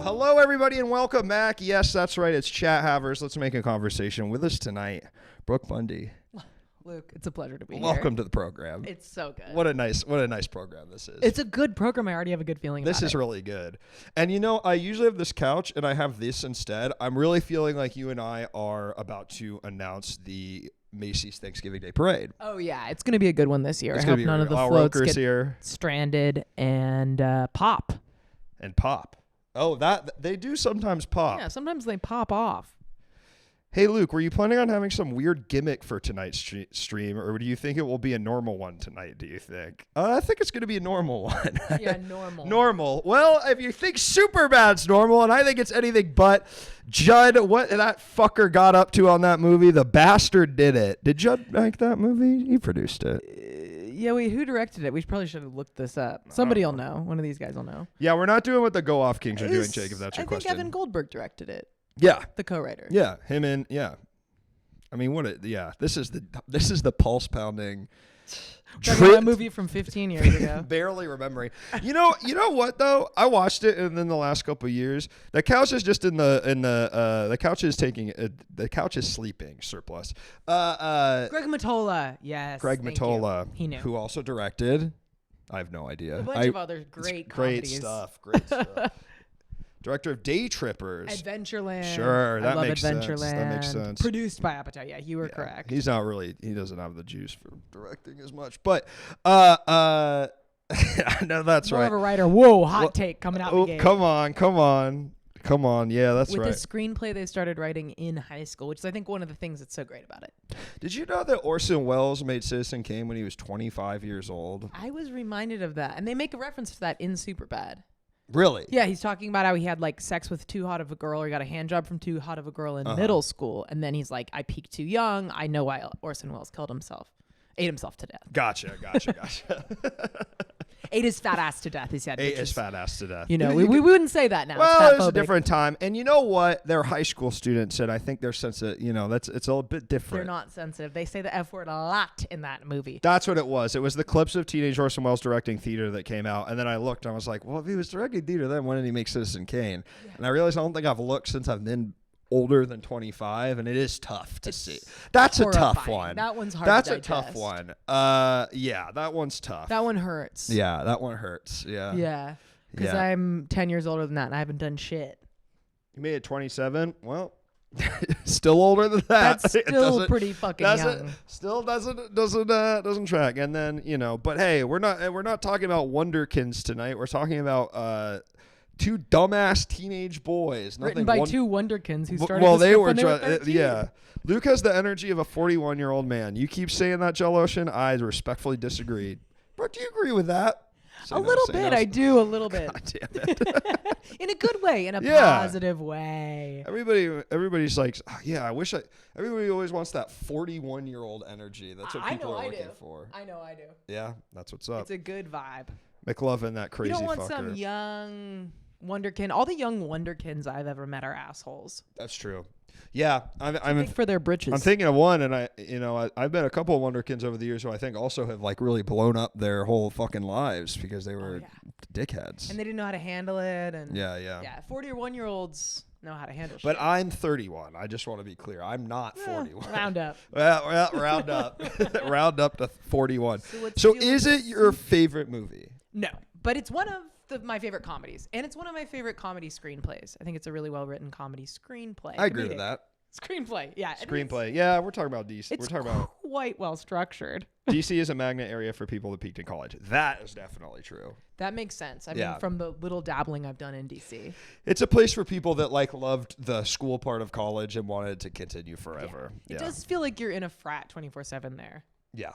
Hello, everybody, and welcome back. Yes, that's right. It's Chat Havers. Let's make a conversation with us tonight. Brooke, Bundy. Luke, it's a pleasure to be here. Welcome to the program. It's so good. What a nice program this is. It's a good program. I already have a good feeling about it. This is really good. And you know, I usually have this couch, and I have this instead. I'm really feeling like you and I are about to announce the Macy's Thanksgiving Day Parade. Oh, yeah. It's going to be a good one this year. It's I hope none of the floats get here. stranded and pop. And pop. Oh, that they do sometimes pop. Yeah, sometimes they pop off. Hey, Luke, were you planning on having some weird gimmick for tonight's stream, or do you think it will be a normal one tonight, do you think? I think it's going to be a normal one. Yeah, normal. Normal. Well, if you think Superbad's normal, and I think it's anything but, Judd, what that fucker got up to on that movie, the bastard did it. Did Judd like that movie? He produced it. Yeah, who directed it? We probably should have looked this up. Somebody will know. One of these guys will know. Yeah, we're not doing what the Go Off Kings are doing, Jake, if that's your question. I think Evan Goldberg directed it. Yeah. The co-writer. Yeah, him and I mean, this is the pulse pounding a movie from 15 years ago. Barely remembering. You know what though? I watched it, and then the last couple of years, the couch is just the couch is the couch is sleeping surplus. Greg Mottola, yes. Greg Mottola, he knew. who also directed. I have no idea. A bunch of other great comedies. Great stuff. Director of Day Trippers. Adventureland. Sure, that makes sense. Adventureland. That makes sense. Produced by Apatow. Yeah, you were correct. He doesn't have the juice for directing as much. But I know that's More right. of a writer. Whoa, hot take coming out the gate. Come on. Yeah, that's right. With the screenplay they started writing in high school, which is I think one of the things that's so great about it. Did you know that Orson Welles made Citizen Kane when he was 25 years old? I was reminded of that. And they make a reference to that in Superbad. Really? Yeah, he's talking about how he had like sex with too hot of a girl, or he got a hand job from too hot of a girl in middle school, and then he's like, I peaked too young. I know why Orson Welles ate himself to death. Gotcha. Ate his fat ass to death, he said. Ate his fat ass to death. You know, we wouldn't say that now. Well, it was a different time. And you know what? They're high school students, and I think they're sensitive. You know, it's a little bit different. They're not sensitive. They say the F word a lot in that movie. That's what it was. It was the clips of teenage Orson Welles directing theater that came out. And then I looked, and I was like, well, if he was directing theater, then why didn't he make Citizen Kane? Yeah. And I realized I don't think I've looked since I've been older than 25, and it is tough to see. That's horrifying. A tough one. That one's hard That's to digest. A tough one. Yeah, that one's tough. That one hurts. Yeah, that one hurts. Yeah. Yeah. Because I'm 10 years older than that, and I haven't done shit. You made it 27? Well, still older than that. That's still pretty fucking young. Still doesn't track. And then, you know, but hey, we're not talking about Wonderkins tonight. We're talking about two dumbass teenage boys. Written by two Wonderkins who started well, the they were when they were 13. Yeah. Luke has the energy of a 41-year-old man. You keep saying that, Joe Ocean. I respectfully disagree. Brooke, do you agree with that? A little bit. I do a little bit. God damn it. In a good way, in a positive way. Everybody's like, oh, yeah, everybody always wants that 41-year-old energy. That's what people are looking for. I know I do. Yeah, that's what's up. It's a good vibe. McLovin, that crazy fucker. You don't want some young Wonderkin. All the young Wonderkins I've ever met are assholes. That's true. Yeah, I'm for their britches. I'm thinking of one, and I've met a couple of Wonderkins over the years who I think also have like really blown up their whole fucking lives because they were dickheads and they didn't know how to handle it. And yeah. 40 or 1-year-olds know how to handle. But shit. I'm 31. I just want to be clear. I'm not 41. Round up. Well, round up. Round up to 41. So is it your favorite movie? No, but it's one of my favorite comedies, and it's one of my favorite comedy screenplays. I think it's a really well-written comedy screenplay. I agree with that. Screenplay, yeah. Screenplay, yeah. We're talking about DC. It's quite well structured. DC is a magnet area for people that peaked in college. That is definitely true. That makes sense. I mean, from the little dabbling I've done in DC. It's a place for people that like loved the school part of college and wanted to continue forever. Yeah. It does feel like you're in a frat 24/7 there. Yeah.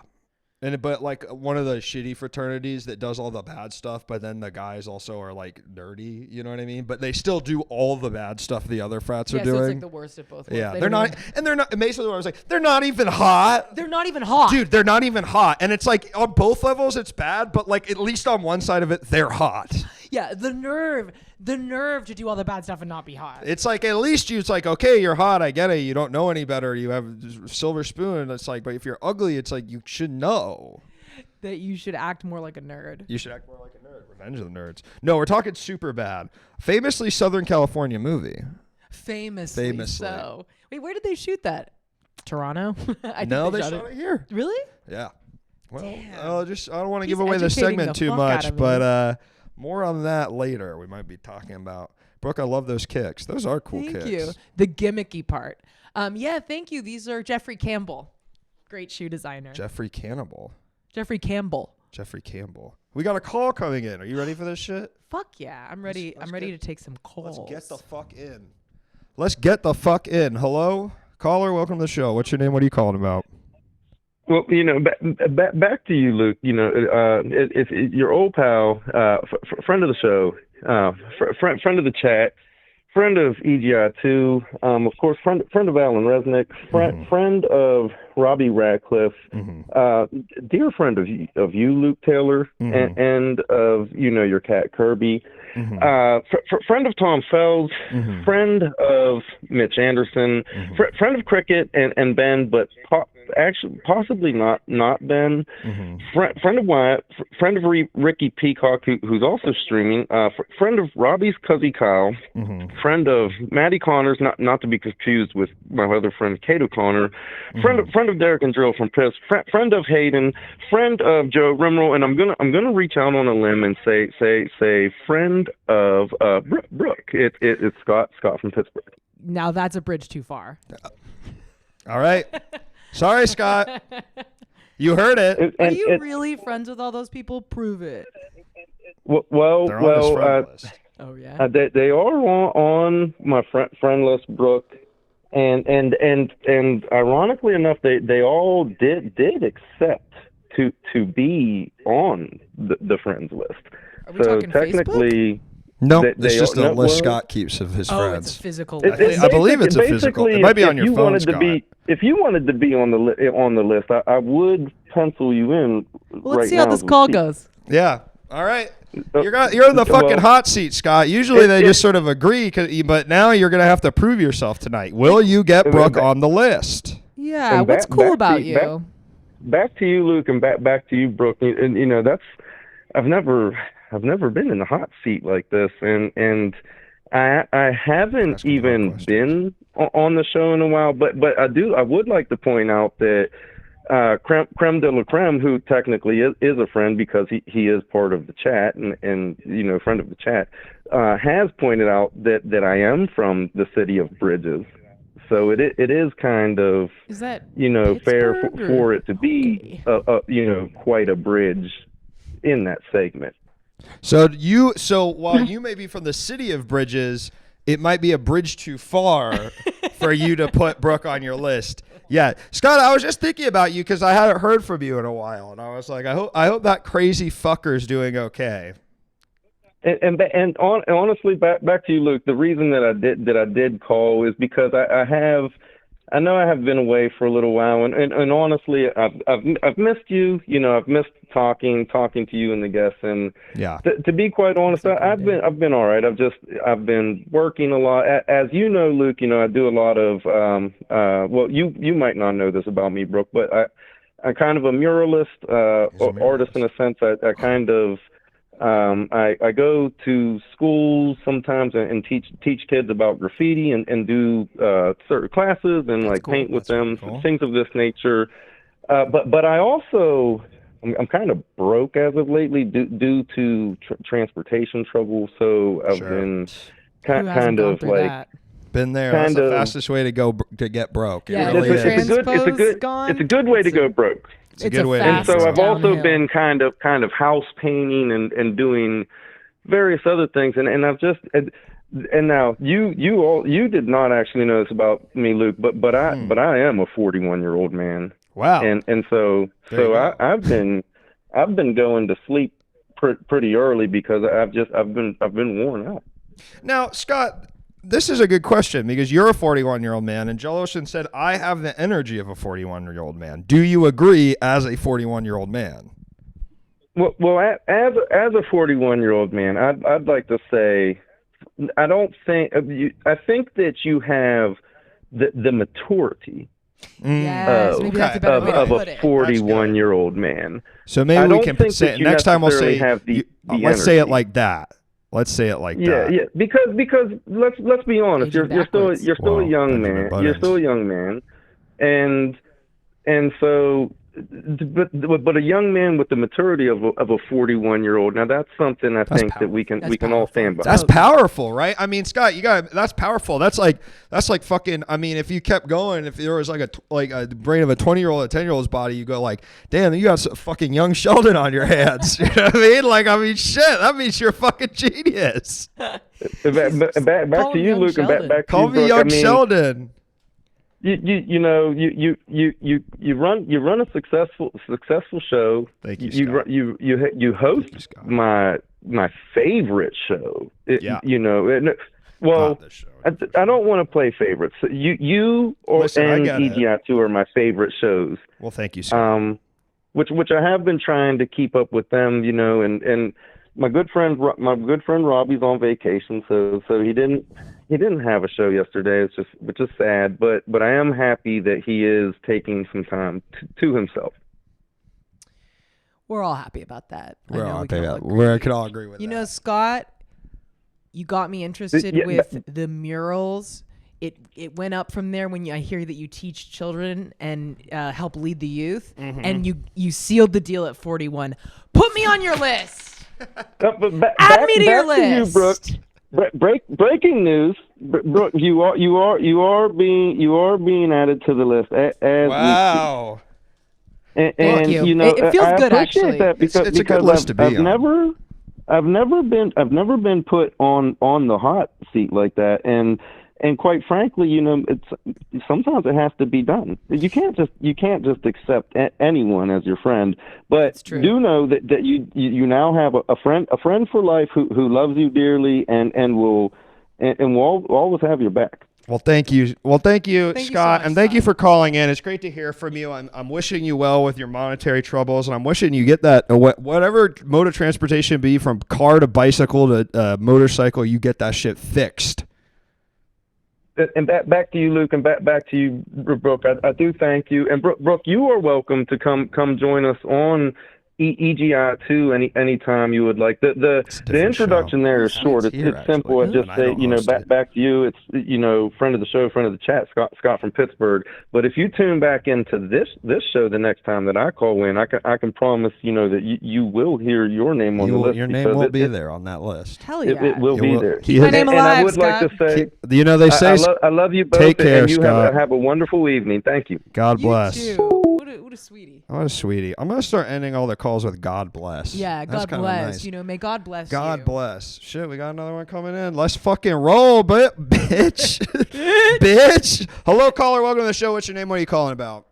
But like one of the shitty fraternities that does all the bad stuff, but then the guys also are like nerdy, you know what I mean? But they still do all the bad stuff the other frats are doing. Yeah, so it's like the worst of both worlds. Yeah, they're not, basically what I was like, they're not even hot. They're not even hot. Dude, they're not even hot. And it's like on both levels it's bad, but like at least on one side of it, they're hot. Yeah, the nerve to do all the bad stuff and not be hot. It's like at least it's like, okay, you're hot, I get it. You don't know any better. You have a silver spoon. It's like, but if you're ugly, it's like you should know. that you should act more like a nerd. You should act more like a nerd. Revenge of the Nerds. No, we're talking Superbad. Famously Southern California movie. Famously. So. Wait, where did they shoot that? Toronto? No, they shot it here. Really? Yeah. Well, Damn. I don't want to He's give away the educating segment the too fuck much, out of me. but more on that later. We might be talking about. Brooke, I love those kicks. Those are cool Thank kicks. you. The gimmicky part. Yeah, thank you. These are Jeffrey Campbell. Great shoe designer. Jeffrey Campbell. Jeffrey Campbell. We got a call coming in. Are you ready for this shit? Fuck yeah. I'm ready. I'm ready to take some calls. Let's get the fuck in. Hello? Caller, welcome to the show. What's your name? What are you calling about? Well, back to you, Luke. If your old pal, friend of the show, friend of the chat, friend of EGI2, of course, friend of Alan Resnick, friend of Robbie Radcliffe, dear friend of you, Luke Taylor, and of your cat Kirby, friend of Tom Fells, friend of Mitch Anderson, friend of Cricket and Ben, but actually possibly not Ben, friend of Wyatt, friend of Ricky Peacock, who's also streaming, friend of Robbie's cousin Kyle, friend of Maddie Connors, not to be confused with my other friend Cato Connor, friend of Derek and Drill from Piss, friend of Hayden, friend of Joe Rimrell, and I'm gonna reach out on a limb and say friend of Brooke. It's Scott from Pittsburgh. Now that's a bridge too far. All right. Sorry, Scott. You heard it. Are you really friends with all those people? Prove it. Well, They're on his friend list. Oh yeah. They are on my friend list, Brooke, and ironically enough, they all did accept to be on the friends list. Are we talking technically. Facebook? No, They it's just a are, list Scott keeps of his Oh, friends. it's a physical It- list. I believe it's a physical. It might be on your you phone, wanted Scott. if you wanted to be on the list, I would pencil you in. Well, let's right see how now this as we call speak. goes. Yeah. All right. You're in the fucking hot seat, Scott. Usually they just sort of agree, but now you're going to have to prove yourself tonight. Will you get Brooke on the list? Yeah. And What's back cool to about you- you? Back to you, Luke, and back to you, Brooke. And that's I've never been in the hot seat like this, and I haven't Asking hard even questions. been on the show in a while. But I would like to point out that Creme de la Creme, who technically is a friend because he is part of the chat and friend of the chat, has pointed out that I am from the city of Bridges. So it is kind of Is that fair Pittsburgh or- for it to be quite a bridge in that segment. So while you may be from the city of Bridges, it might be a bridge too far for you to put Brooke on your list. Yeah, Scott, I was just thinking about you because I hadn't heard from you in a while, and I was like, I hope that crazy fucker's doing okay. And honestly, back to you, Luke. The reason that I did call is because I know I have been away for a little while, and honestly, I've missed you. I've missed talking to you and the guests. And Yeah. to be quite honest, I've been all right. I've been working a lot. As you know, Luke, I do a lot of well, you might not know this about me, Brooke, but I'm kind of a muralist, artist in a sense. I kind of I go to schools sometimes and teach kids about graffiti and do certain classes and That's cool. paint with them, cool. things of this nature. But I also I'm kind of broke as of lately due to transportation trouble. So I've Sure. been Who hasn't kind gone of through like. that? Been there. That's Kind the of- fastest way to go to get broke. It Yeah, really if is. the transpose gone, it's a good way to go broke. It's a good way to And fast so I've also downhill. been kind of house painting and doing various other things, and I've just and now you did not actually know this about me, Luke, but I am a 41-year-old man, Wow. and so There you go. I've been going to sleep pretty early because I've been worn out. Now, Scott, this is a good question because you're a 41-year-old man, and Joel Osteen said, I have the energy of a 41-year-old man. Do you agree as a 41-year-old man? Well, as a 41-year-old man, I'd like to say, I think that you have the maturity Yes, maybe that's a better way to of put a it. 41-year-old man. So maybe I we don't can think say that you next time. We'll necessarily say have the let's say it energy. like that. Let's say it like Yeah, that. yeah. Because let's be honest. Aging You're still backwards. a young Benjamin man. You're still a Buttons. young man, and so, but a young man with the maturity of a 41-year-old. Now that's something I think that we can all stand by. That's powerful, right? I mean, Scott, that's powerful. That's like fucking. I mean, if you kept going, if there was like a brain of a 20-year-old, a 10-year-old's body, you go like, damn, you got some fucking young Sheldon on your hands. You know what I mean? Like, I mean, shit, that means you're a fucking genius. Back to you, Luke, and back to Call you, me Brooke. young I mean, Sheldon. You run a successful show. Thank you, Scott. You host you, Scott. my favorite show. Yeah. Well, Not this show. I don't want to play favorites. You Listen, I and get it. EGI2 are my favorite shows. Well, thank you, Scott. Which I have been trying to keep up with them, and my good friend Robbie's on vacation, so he didn't have a show yesterday. It's which is sad, but I am happy that he is taking some time to himself. We're all happy about that. We're all happy about. We can all agree with that. You know, Scott, you got me interested with the murals. It went up from there when I hear that you teach children and help lead the youth, and you sealed the deal at 41. Put me on your list. Add me to your list. To you, Brooke. Breaking news, Brooke. You are being added to the list. As wow. And Thank you. It feels I good, appreciate actually. that because It's a good list to be I've on. I've never been put on the hot seat like that, and quite frankly, it's sometimes it has to be done. You can't just accept anyone as your friend. But do know that you now have a friend for life who loves you dearly and will always have your back. Well, thank you. Well, thank you, Thank you Scott, so much, and thank you Scott. for calling in. It's great to hear from you. I'm wishing you well with your monetary troubles, and I'm wishing you get that whatever mode of transportation be, from car to bicycle to motorcycle, you get that shit fixed. And back to you, Luke, and back to you, Brooke. I do thank you, and Brooke, you are welcome to come join us on EGI2 anytime you would like. The introduction show. there is short. It's simple. I just say, back to you. It's friend of the show, friend of the chat, Scott from Pittsburgh. But if you tune back into this show the next time that I call in, I can promise that you will hear your name on the list. Your name will be there on that list. Hell yeah. It will be there. Keep my name alive, and I would Scott. like to say, they say, I love you both. take care, and you Scott. have a wonderful evening. Thank you. God bless. You too. What a sweetie. What a sweetie. I'm gonna start ending all the calls with God bless. Yeah, That's God kinda bless. nice. May God bless you. God bless. Shit, we got another one coming in. Let's fucking roll, bitch. Bitch. Hello, caller. Welcome to the show. What's your name? What are you calling about?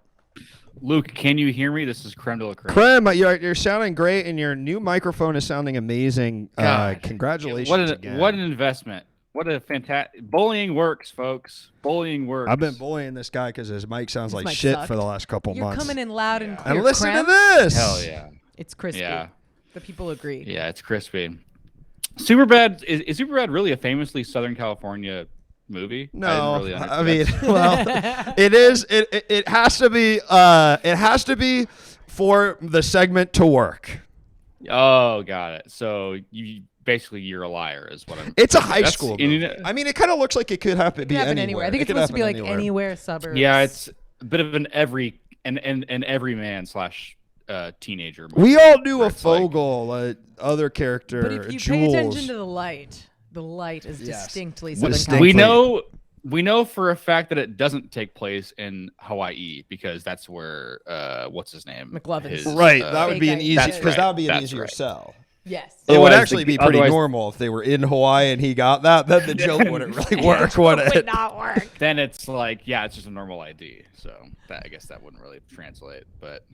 Luke, can you hear me? This is Creme de la Creme. Creme, you're sounding great, and your new microphone is sounding amazing. Congratulations again. What an investment. What a fantastic... Bullying works, folks. Bullying works. I've been bullying this guy because his mic sounds like mic shit sucked. for the last couple You're months. coming in loud and clear. And listen Creme. to this. Hell yeah. It's crispy. Yeah. The people agree. Yeah, it's crispy. Superbad is Superbad really a famously Southern California movie? No, didn't really I mean, understand. well, it is. It has to be. It has to be for the segment to work. Oh, got it. So you're a liar, is what I'm. It's a high That's- school and movie. you know- I mean, it kind of looks like it could happen. It could happen anywhere. I think it's supposed to be like anywhere suburbs. Yeah, it's a bit of an everyman / teenager movie. We all knew where a it's like- Fogel, other character. But if you Jules. pay attention to the light is Yes. distinctly What Southern is California. We know for a fact that it doesn't take place in Hawaii because that's where what's his name? McLovin's. Right, that would be an Fake easy That's because that would be an That's easier right. sell. Yes. It would Otherwise, actually be pretty otherwise- normal if they were in Hawaii and he got that. Then the joke wouldn't really work, would It would it? not work. Then it's like, yeah, it's just a normal ID. So I guess that wouldn't really translate. But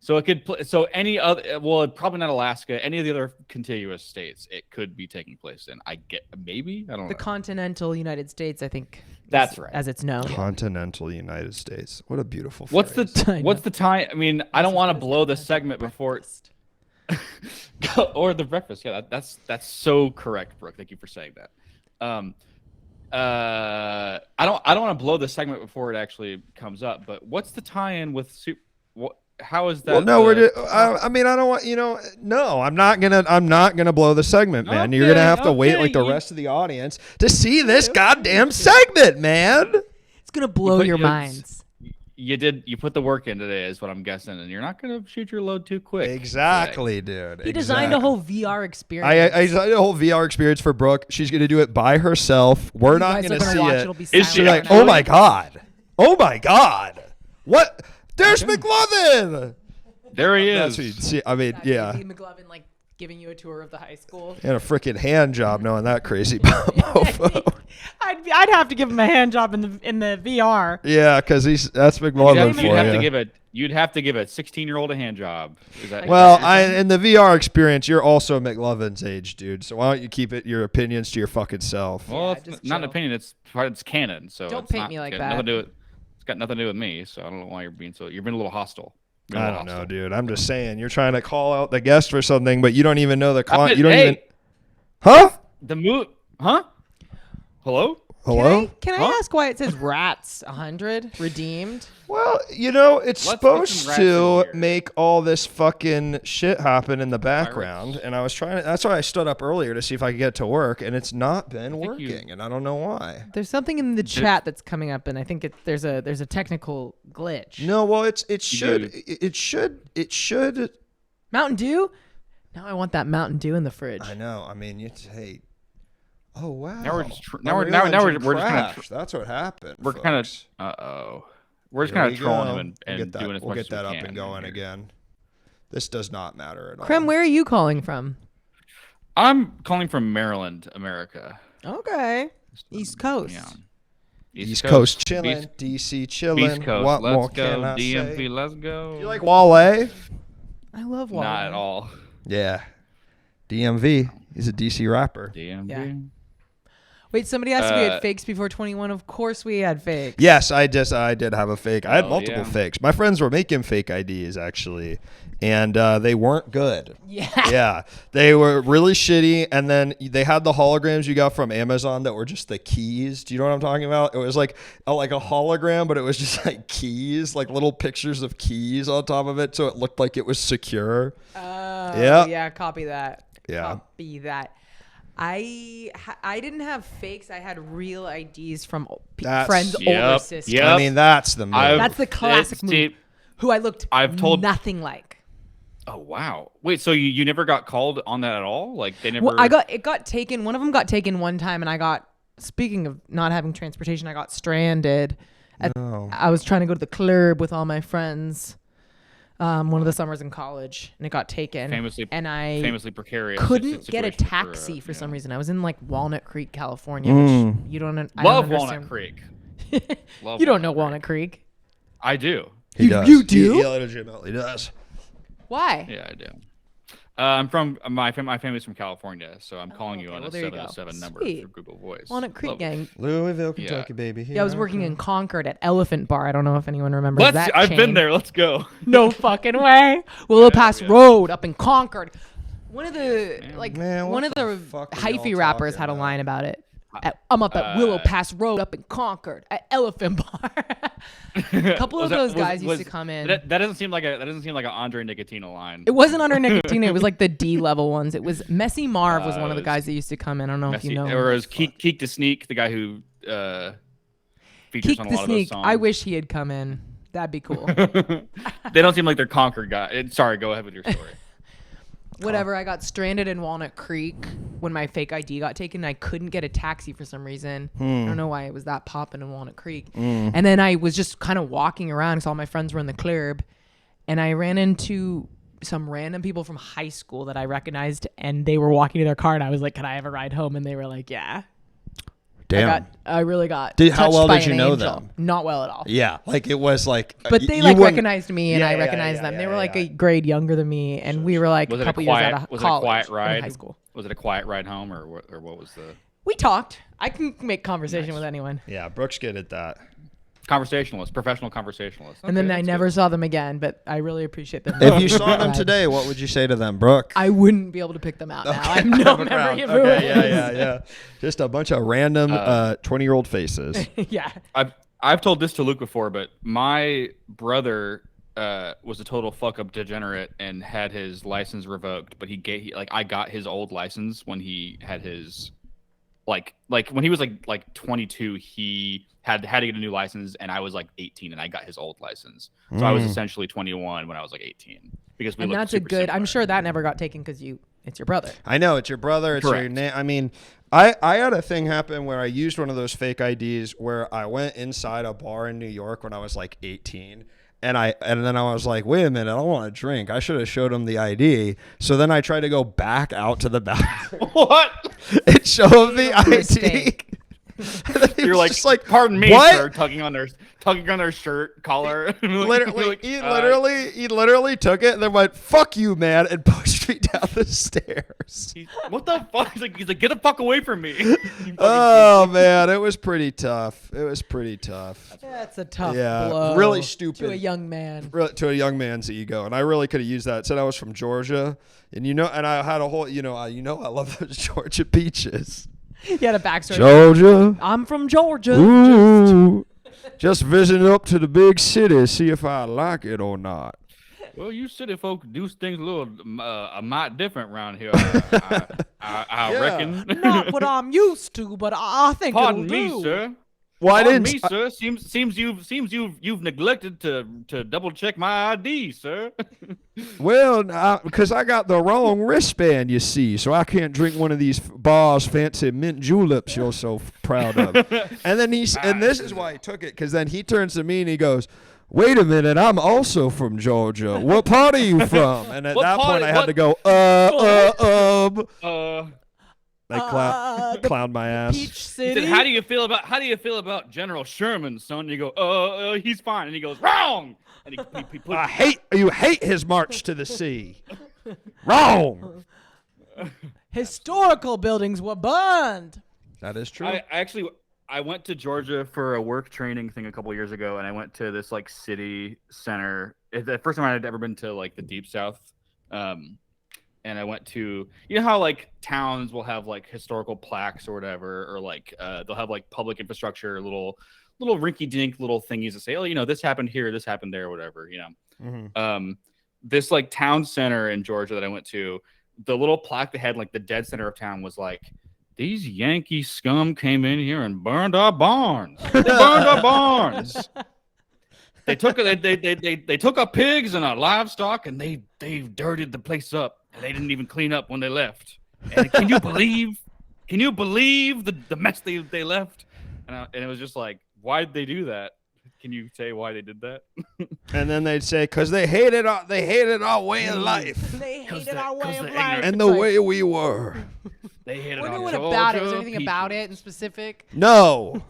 so it could. So any other, well, probably not Alaska. Any of the other contiguous states, it could be taking place in. I get maybe I don't The know. continental United States, I think. That's is- right. As it's known. Continental United States. What a beautiful. What's phrase. the time? I mean, I don't want to blow the segment before or the breakfast. Yeah, that's so correct, Brooke. Thank you for saying that. I don't want to blow the segment before it actually comes up, but what's the tie-in with how is that? Well, no, I mean, I don't want no, I'm not gonna blow the segment, man. You're gonna have to wait like the rest of the audience to see this goddamn segment, man. It's gonna blow your minds. You put the work in today, is what I'm guessing, and you're not gonna shoot your load too quick. Exactly, dude. He designed a whole VR experience. I designed a whole VR experience for Brooke. She's gonna do it by herself. We're not gonna see it. Is she like, oh my god, what? There's McLovin. There he is. That's what you'd see. I mean, yeah. McLovin like giving you a tour of the high school. And a freaking hand job knowing that crazy mofo. I'd have to give him a hand job in the VR. Yeah, because that's McLovin for you. You'd have to give a 16-year-old a hand job. In the VR experience, you're also McLovin's age, dude. So why don't you keep your opinions to your fucking self? Well, it's not an opinion. It's canon. So don't paint me like that. It's got nothing to do with me. So I don't know why you're being a little hostile. I don't know, dude. I'm just saying you're trying to call out the guest for something, but you don't even know the client. You don't even. Huh? The move? Huh? Hello? Can I ask why it says Rats 100 redeemed? Well, it's supposed to make all this fucking shit happen in the background, and I was trying to. That's why I stood up earlier to see if I could get to work, and it's not been working, and I don't know why. There's something in the chat that's coming up, and I think there's a technical glitch. No, well, it should. Mountain Dew? Now I want that Mountain Dew in the fridge. I know. I mean, hey. Oh wow! Now we're just kind of. That's what happened. We're kind of. We're just kind of trolling him and doing as we'll much as we can. We'll get that up and going again. This does not matter at all. Krem, where are you calling from? I'm calling from Maryland, America. Okay. East Coast. Yeah. East Coast chilling, DC chilling. East Coast. What let's more go. can I DMV, say? let's go. Do you like Wale? I love Wale. Not at all. Yeah. DMV. He's a DC rapper. DMV. Yeah. Wait, somebody asked if we had fakes before 21. Of course we had fakes. Yes, I did have a fake. I had multiple yeah. fakes. My friends were making fake IDs actually, and they weren't good. Yeah. Yeah, they were really shitty. And then they had the holograms you got from Amazon that were just the keys. Do you know what I'm talking about? It was like a hologram, but it was just like keys, like little pictures of keys on top of it, so it looked like it was secure. Yeah. Copy that. Yeah. Copy that. I didn't have fakes. I had real IDs from friends' older sisters. Yep. I mean, that's the move. That's the classic move. Who I looked nothing like. Oh wow! Wait, so you never got called on that at all? Like they never? Well, it got taken. One of them got taken one time, and I got. Speaking of not having transportation, I got stranded. I was trying to go to the club with all my friends. One of the summers in college, and it got taken. Famously precarious. Couldn't get a taxi for some reason. I was in like Walnut Creek, California. Which you don't. Love Walnut Creek. You don't know Walnut Creek. I do. He does. You do? He legitimately does. Why? Yeah, I do. I'm from my family's from California, so I'm calling you on a 707 number through Google Voice. Walnut Creek gang. Louisville, Kentucky, baby. Yeah, I was working in Concord at Elephant Bar. I don't know if anyone remembers that. I've been there. Let's go. No fucking way. Willow Pass Road up in Concord. One of the hyphy rappers had a line about it. I'm up at Willow Pass Road up in Concord at Elephant Bar. A couple of those guys used to come in. That doesn't seem like an Andre Nicotino line. It wasn't under Nicotino. It was like the D level ones. It was Messy Marv was one of the guys that used to come in. I don't know if you know. Or it was Keek the Sneak, the guy who features Keek on a the lot Sneak. of those songs. I wish he had come in. That'd be cool. They don't seem like they're Concord guys. Sorry, go ahead with your story. Whatever, I got stranded in Walnut Creek when my fake ID got taken. I couldn't get a taxi for some reason. I don't know why it was that popping in Walnut Creek. And then I was just kind of walking around because all my friends were in the club. And I ran into some random people from high school that I recognized. And they were walking to their car. And I was like, can I have a ride home? And they were like, yeah. Damn. I really got How well did you know angel. them? Not well at all. Yeah, like it was like. But they recognized me, and I recognized them. They were like a grade younger than me, and we were like a couple years out of college. Was it a quiet ride? In high school. Was it a quiet ride home, or what was the? We talked. I can make conversation with anyone. Yeah, Brooke's good at that. Conversationalist, professional conversationalist. And then Okay, I that's never good. saw them again, but I really appreciate them. If you saw them today, what would you say to them, Brooke? I wouldn't be able to pick them out now. I have no memory of who it Okay, was. yeah. Just a bunch of random 20-year-old faces. Yeah. I've told this to Luke before, but my brother was a total fuck up degenerate and had his license revoked. But I got his old license when he had his like when he was like 22. He had to get a new license, and I was like 18, and I got his old license. So I was essentially 21 when I was like 18 because we And looked that's a super good. similar. I'm sure that never got taken because it's your brother. I know, it's your brother. It's Correct. your name. I mean, I had a thing happen where I used one of those fake IDs where I went inside a bar in New York when I was like 18. And then I was like, wait a minute, I don't want to drink. I should have showed him the ID. So then I tried to go back out to the bathroom. What? And show him the ID. Mistake. You're like, just like, pardon me, what? sir, tugging on their shirt collar. Literally, he literally took it and then went, "Fuck you, man," and pushed me down the stairs. What the fuck? He's like, get the fuck away from me. Oh man, it was pretty tough. That's a tough Yeah, blow. really stupid. To a young man. To a young man's ego, and I really could have used that. It said I was from Georgia, and I had a whole, I love those Georgia beaches. He had a backstory. Georgia, I'm from Georgia. ooh, just visiting up to the big city, see if I like it or not. Well, you city folk do things a little a mite different around here. I Yeah. reckon. Not what I'm used to, but I think Pardon it'll me, do. sir. Why Pardon didn't? me, sir. Seems you've neglected to double check my ID, sir. Well, because I got the wrong wristband, you see, so I can't drink one of these bars fancy mint juleps you're so proud of. And then and this is why he took it, because then he turns to me and he goes, "Wait a minute, I'm also from Georgia. What part are you from?" And at What that part- point, I had what- to go, I clowned my ass. Peach He City. said, how do you feel about General Sherman, son? And you go, he's fine. And he goes, wrong. And he put, You hate his march to the sea. Wrong. Historical buildings were burned. That is true. I went to Georgia for a work training thing a couple years ago, and I went to this like city center. It's the first time I had ever been to like the Deep South. And I went to, how like towns will have like historical plaques or whatever, or like they'll have like public infrastructure, little rinky-dink little thingies that say, oh, this happened here, this happened there, whatever, Mm-hmm. This like town center in Georgia that I went to, the little plaque that had like the dead center of town was like, these Yankee scum came in here and burned our barns. They burned our barns. They took our pigs and our livestock, and they dirtied the place up, and they didn't even clean up when they left. And can you believe the mess they left? And it was just like, why did they do that? Can you say why they did that? And then they'd say, because they hated our way of life They hated they're- our way 'cause of they're life. ignorant. and the way we were. They hated What our about it? Was there Georgia anything about people. it in specific? No.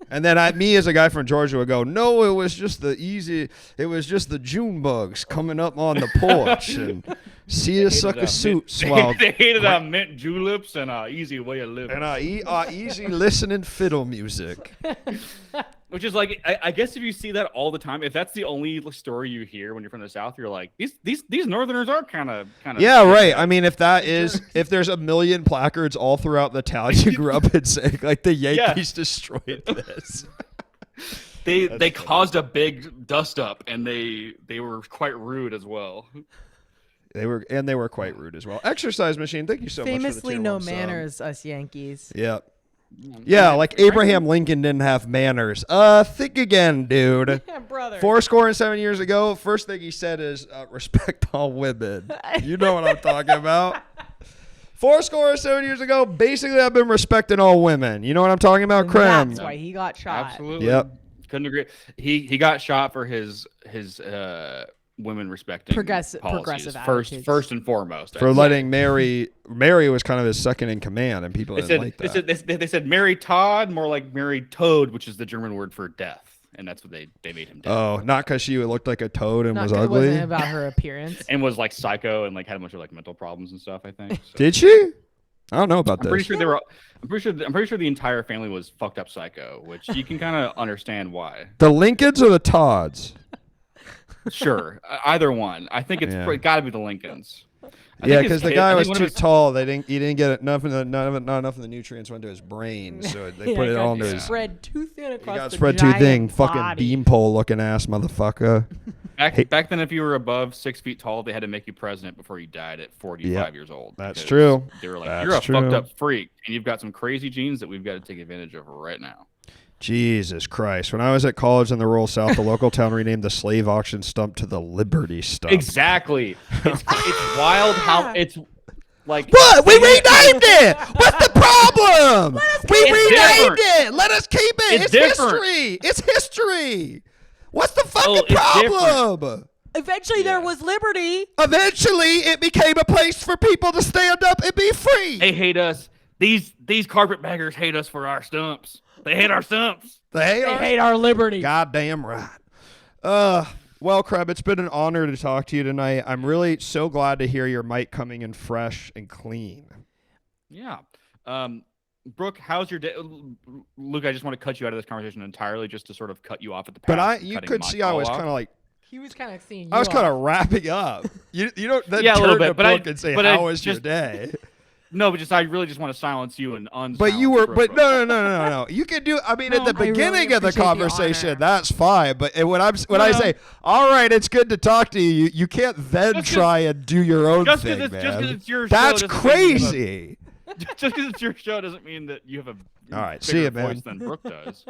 And then me as a guy from Georgia would go, no, it was just the June bugs coming up on the porch and see us suck a suit swell. They hated our mint juleps and our easy way of living. And our easy listening fiddle music. Which is like, I guess if you see that all the time, if that's the only story you hear when you're from the South, you're like, these Northerners are kind of. Yeah, right. I mean, if there's a million placards all throughout the town you grew up in saying, like, the Yankees destroyed this. They caused a big dust up, and they were quite rude as well. They were quite rude as well. Exercise Machine, thank you so much for the Famously tier no 1 sub. manners, us Yankees. Yeah. Yeah, like Abraham Lincoln didn't have manners. Think again, dude. Yeah, brother. 7 years ago, first thing he said is respect all women. You know what I'm talking about. 7 years ago, basically I've been respecting all women. You know what I'm talking about, And Krem? That's why he got shot. Absolutely. Yep. Couldn't agree. He got shot for his women respecting Progressive policies attitudes. first and foremost. For letting Mary was kind of his second in command, and people didn't like that. They said Mary Todd, more like Mary Toad, which is the German word for death, and that's what they made him do. Oh, not because she looked like a toad and Not was 'cause ugly. It wasn't about her appearance. And was like psycho and like had a bunch of like mental problems and stuff. I think. So. Did she? I don't know about I'm this. pretty sure they were. I'm pretty sure the entire family was fucked up psycho, which you can kind of understand why. The Lincolns or the Todds? Sure, either one. I think it's Yeah. got to be the Lincolns. Yeah, because the guy was one of too his- tall. He didn't get enough of not enough of the nutrients went to his brain, so they put it all into his. spread too thin He across got the spread too giant thin. Fucking body. beanpole looking ass motherfucker. Back then, if you were above 6 feet tall, they had to make you president before you died at 45 years old. That's because true. They were like, That's "You're a true. fucked up freak, and you've got some crazy genes that we've got to take advantage of right now." Jesus Christ. When I was at college in the rural South, the local town renamed the slave auction stump to the Liberty Stump. Exactly. It's wild how it's like. What? We renamed it! What's the problem? We renamed it! Let us keep it! It's different. history! It's history! What's the fucking it's problem? Eventually, there was liberty. Eventually, it became a place for people to stand up and be free. They hate us. These carpetbaggers hate us for our stumps. They hate our stumps. They hate our liberty. Goddamn right. Well, Kreb, it's been an honor to talk to you tonight. I'm really so glad to hear your mic coming in fresh and clean. Yeah. Brooke, how's your day? Luke, I just want to cut you out of this conversation entirely just to sort of cut you off at the pass. But you could see I was kind of like, He was kind of seeing you I was kind off. of wrapping up. You don't then Yeah, a little turn to bit, but I- Brooke and say, but I how was your just- day? No, but I really just want to silence you and unsilence. But you were, Brooke. but no. You can do. I mean, at the No, I really beginning of the appreciate the conversation, honor. that's fine. But when I say, all right, it's good to talk to you, you can't then Just 'cause- try and do your own just thing, because man. it's your That's show doesn't mean you have a- crazy. just because it's your show doesn't mean that you have a All right, bigger see ya, man. voice than Brooke does.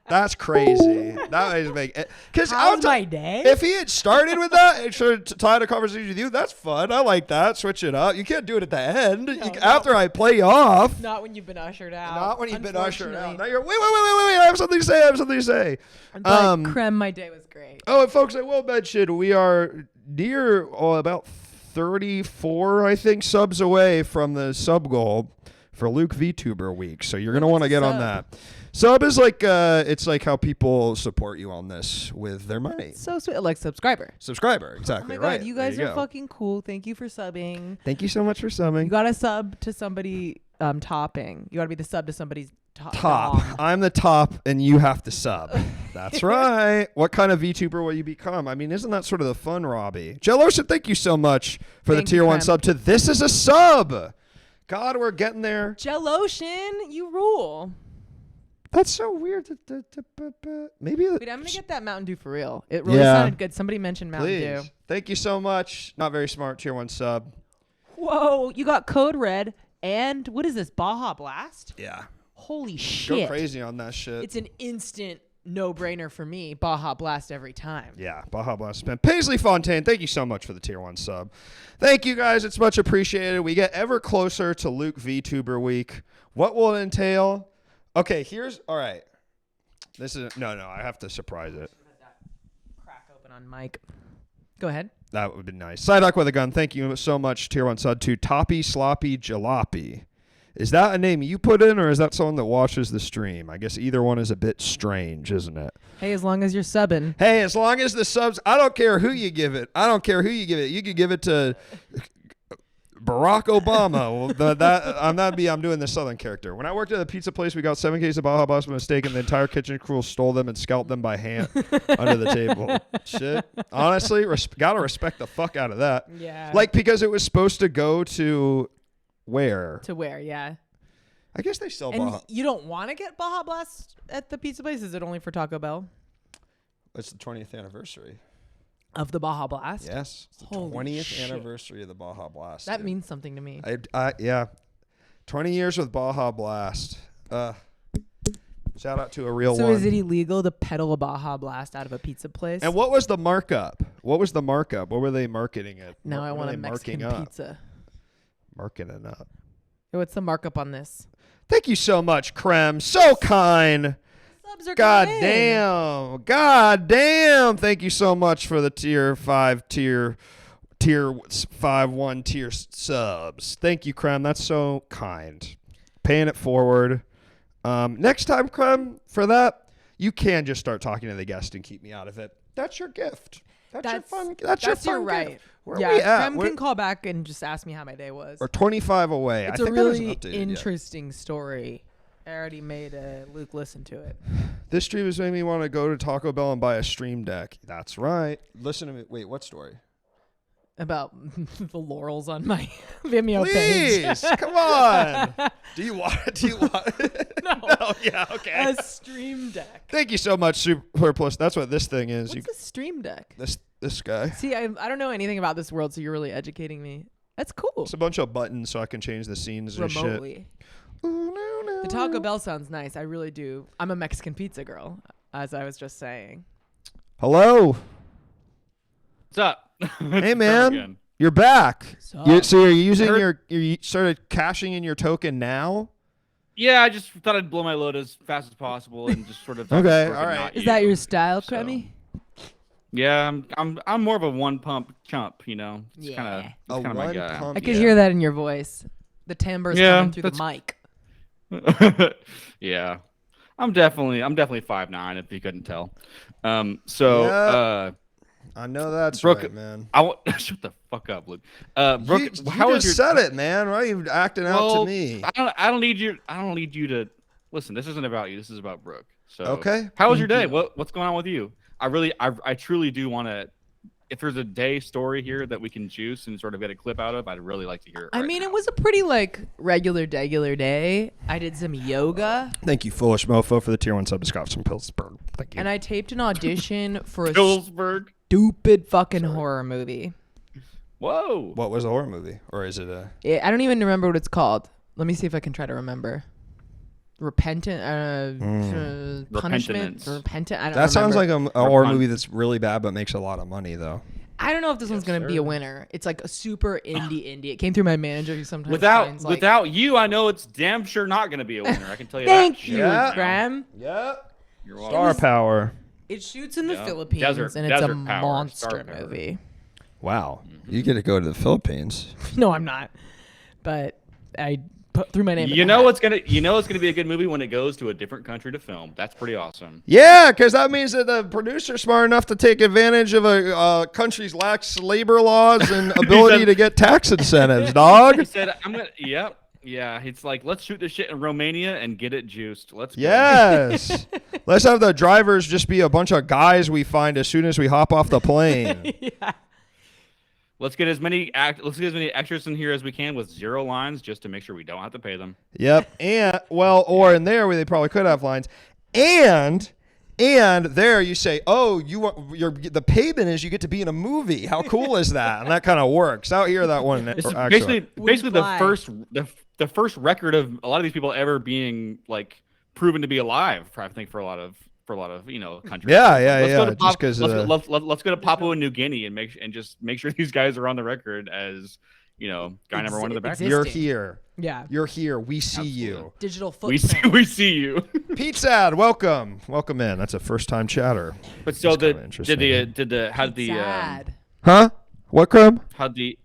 That's crazy. That is big. Because How's my day? if he had started with that and should tie a conversation with you, that's fun. I like that. Switch it up. You can't do it at the end. No. After I play you off. Not when you've been ushered out. Not when you've been ushered out. Now unfortunately. you're wait. I have something to say. But Creme, my day was great. Oh, and folks, I will mention we are near about 34, I think, subs away from the sub goal for Luke VTuber week. So you're gonna want to get on sub? that. Sub is like it's like how people support you on this with their money. So sweet, like subscriber. Subscriber, Oh exactly my god, right. you guys There are go. fucking cool. Thank you for subbing. Thank you so much for subbing. You gotta sub to somebody topping. You gotta be the sub to somebody's top. Top. I'm the top, and you have to sub. That's right. What kind of VTuber will you become? I mean, isn't that sort of the fun, Robbie? Jellotion, thank you so much for Thank the you, tier 1 Clem. sub to This Is a Sub. God, we're getting there. Jellotion, you rule. That's so weird. Maybe. Wait, I'm gonna get that Mountain Dew for real. It really Yeah. sounded good. Somebody mentioned Mountain Please. Dew. Thank you so much. Not very smart tier 1 sub. Whoa, you got Code Red and what is this? Baja Blast? Yeah. Holy Go shit. crazy on that shit. It's an instant no-brainer for me. Baja Blast every time. Yeah, Baja Blast spam. Paisley Fontaine, thank you so much for the tier 1 sub. Thank you guys. It's much appreciated. We get ever closer to Luke VTuber week. What will it entail? Okay, all right. This is, no, I have to surprise it. Crack open on mic. Go ahead. That would be nice. Psyduck with a gun, thank you so much, tier 1 sub to Toppy Sloppy Jalopy. Is that a name you put in, or is that someone that watches the stream? I guess either one is a bit strange, isn't it? Hey, as long as you're subbing. Hey, as long as the subs, I don't care who you give it. You could give it to Barack Obama. Well, I'm doing the Southern character. When I worked at a pizza place, we got 7 cases of Baja Blast by mistake, and the entire kitchen crew stole them and scalped them by hand under the table. Shit. Honestly, gotta respect the fuck out of that. Yeah. Like, because it was supposed to go to where? To where, yeah. I guess they sell And Baja. you don't want to get Baja Blast at the pizza place? Is it only for Taco Bell? It's the 20th anniversary. Of the Baja Blast? Yes. It's the Holy 20th shit. anniversary of the Baja Blast. That dude. means something to me. Yeah. 20 years with Baja Blast. Shout out to a real So one. is it illegal to peddle a Baja Blast out of a pizza place? And what was the markup? What were they marketing it? Now I What want were a they Mexican marking up? pizza. Marketing up. Hey, what's the markup on this? Thank you so much, Krem. So kind. Subs are God coming in. damn. God damn. Thank you so much for the tier 5 tier subs. Thank you, Krem. That's so kind. Paying it forward. Next time, Krem, for that, you can just start talking to the guest and keep me out of it. That's your gift. That's your fun right. gift. Where yeah, are we at? Clem can call back and just ask me how my day was. We're 25 away. It's I a think that really isn't updated yet. interesting story. I already made Luke listen to it. This stream has made me want to go to Taco Bell and buy a stream deck. That's right. Listen to me. Wait, what story? About the laurels on my Vimeo page. Please, come on. Do you want it? No. No, yeah, okay. A stream deck. Thank you so much, Super Plus. That's what this thing is. What's a stream deck? This guy. See, I don't know anything about this world, so you're really educating me. That's cool. It's a bunch of buttons so I can change the scenes and Remotely. shit. Ooh, no. The Taco Bell sounds nice. I really do. I'm a Mexican pizza girl, as I was just saying. Hello. What's up? Hey, man. You're back. So you're using you started cashing in your token now? Yeah, I just thought I'd blow my load as fast as possible and just sort of. Okay, all right. Is that your style, Crummy? Yeah, I'm more of a one pump chump, you know. It's kind of my guy. I could hear that in your voice. The timbre's coming through the mic. Yeah, I'm definitely 5'9", if you couldn't tell. I know that's Brooke, right, man. Shut the fuck up, Luke. Brooke, you just said it, man. Why are you acting out to me? I don't need you to listen. This isn't about you. This is about Brooke. So okay. How was your day? What's going on with you? I truly do want to. If there's a day story here that we can juice and sort of get a clip out of, I'd really like to hear it. It was a pretty regular day. I did some yoga. Thank you, Foolish Mofo, for the tier 1 sub to Scott from Pillsbury. Thank you. And I taped an audition for a Pillsbury. Stupid fucking horror movie. Whoa. What was the horror movie? Or is it a... I don't even remember what it's called. Let me see if I can try to remember. Punishment. Repentant. I don't That sounds like remember. a horror movie that's really bad but makes a lot of money, though. I don't know if this one's going to be a winner. It's like a super indie. It came through my manager who sometimes without you, I know it's damn sure not going to be a winner. I can tell you Thank that. you, Graham. Yep. You're welcome. Star power. It shoots in the Philippines, and it's a monster movie. Wow. You get to go to the Philippines. No, I'm not. But I threw my name. You know it's gonna be a good movie when it goes to a different country to film. That's pretty awesome. Yeah, because that means that the producer's smart enough to take advantage of a country's lax labor laws and ability to get tax incentives, dog. He said, "I'm gonna." Yep. Yeah, it's like, let's shoot this shit in Romania and get it juiced. Let's go. Yes. Let's have the drivers just be a bunch of guys we find as soon as we hop off the plane. Yeah. Let's get as many extras in here as we can with 0 lines just to make sure we don't have to pay them. Yep. And or in there where they probably could have lines. And there you say, "Oh, the payment is you get to be in a movie. How cool is that?" And that kind of works. Out here that one It's actually. basically the first record of a lot of these people ever being like proven to be alive, I think, for a lot of countries. Yeah. Let's go to Papua New Guinea and make sure these guys are on the record as, guy number 1 in the back. You're here. Yeah. You're here. We see Absolutely. you. Digital footprint. We see you. Pete Sad, welcome in. That's a first time chatter. But so Sad. Huh? What, Crumb? How'd the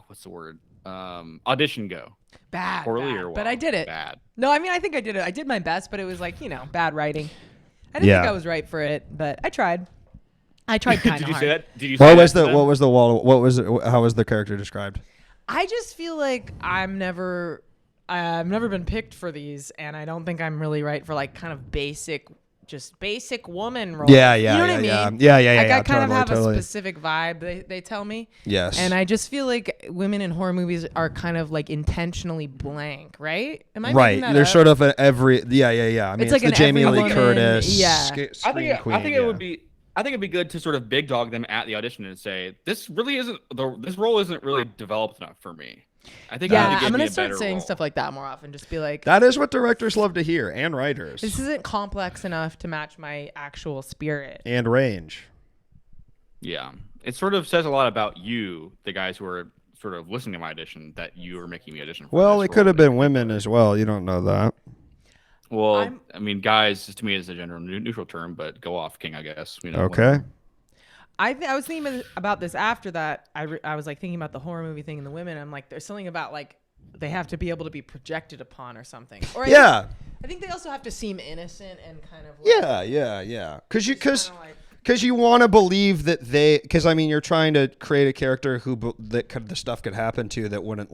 what's the word? Audition go? Bad. Poorly or what? But I did it. Bad. No, I think I did it. I did my best, but it was bad writing. I didn't think I was right for it, but I tried. I tried kind of hard. Did you say that? Did you What was the wall? What was it? How was the character described? I just feel like I've never been picked for these, and I don't think I'm really right for kind of basic woman role. Yeah. You know what I mean? Yeah. I kind of have a specific vibe. They tell me. Yes. And I just feel like women in horror movies are kind of intentionally blank, right? Am I right? That There's up? sort of I mean, it's like the Jamie Lee woman, Curtis. Yeah. I think it'd be good to sort of big dog them at the audition and say, this role isn't really developed enough for me. I think I'm gonna start saying stuff like that more often. Just be like, that is what directors love to hear, and writers. This isn't complex enough to match my actual spirit and range. Yeah, it sort of says a lot about you, the guys who are sort of listening to my audition, that you are making me audition for. Well, it could have been women as well. You don't know that. Well, I mean, guys to me is a gender neutral term, but go off, King. I guess. Okay. I was thinking about this after that. I was thinking about the horror movie thing and the women. I'm like, there's something about they have to be able to be projected upon or something. Or I think they also have to seem innocent and kind of yeah. Because Because you want to believe that because I mean, you're trying to create a character the stuff could happen to that wouldn't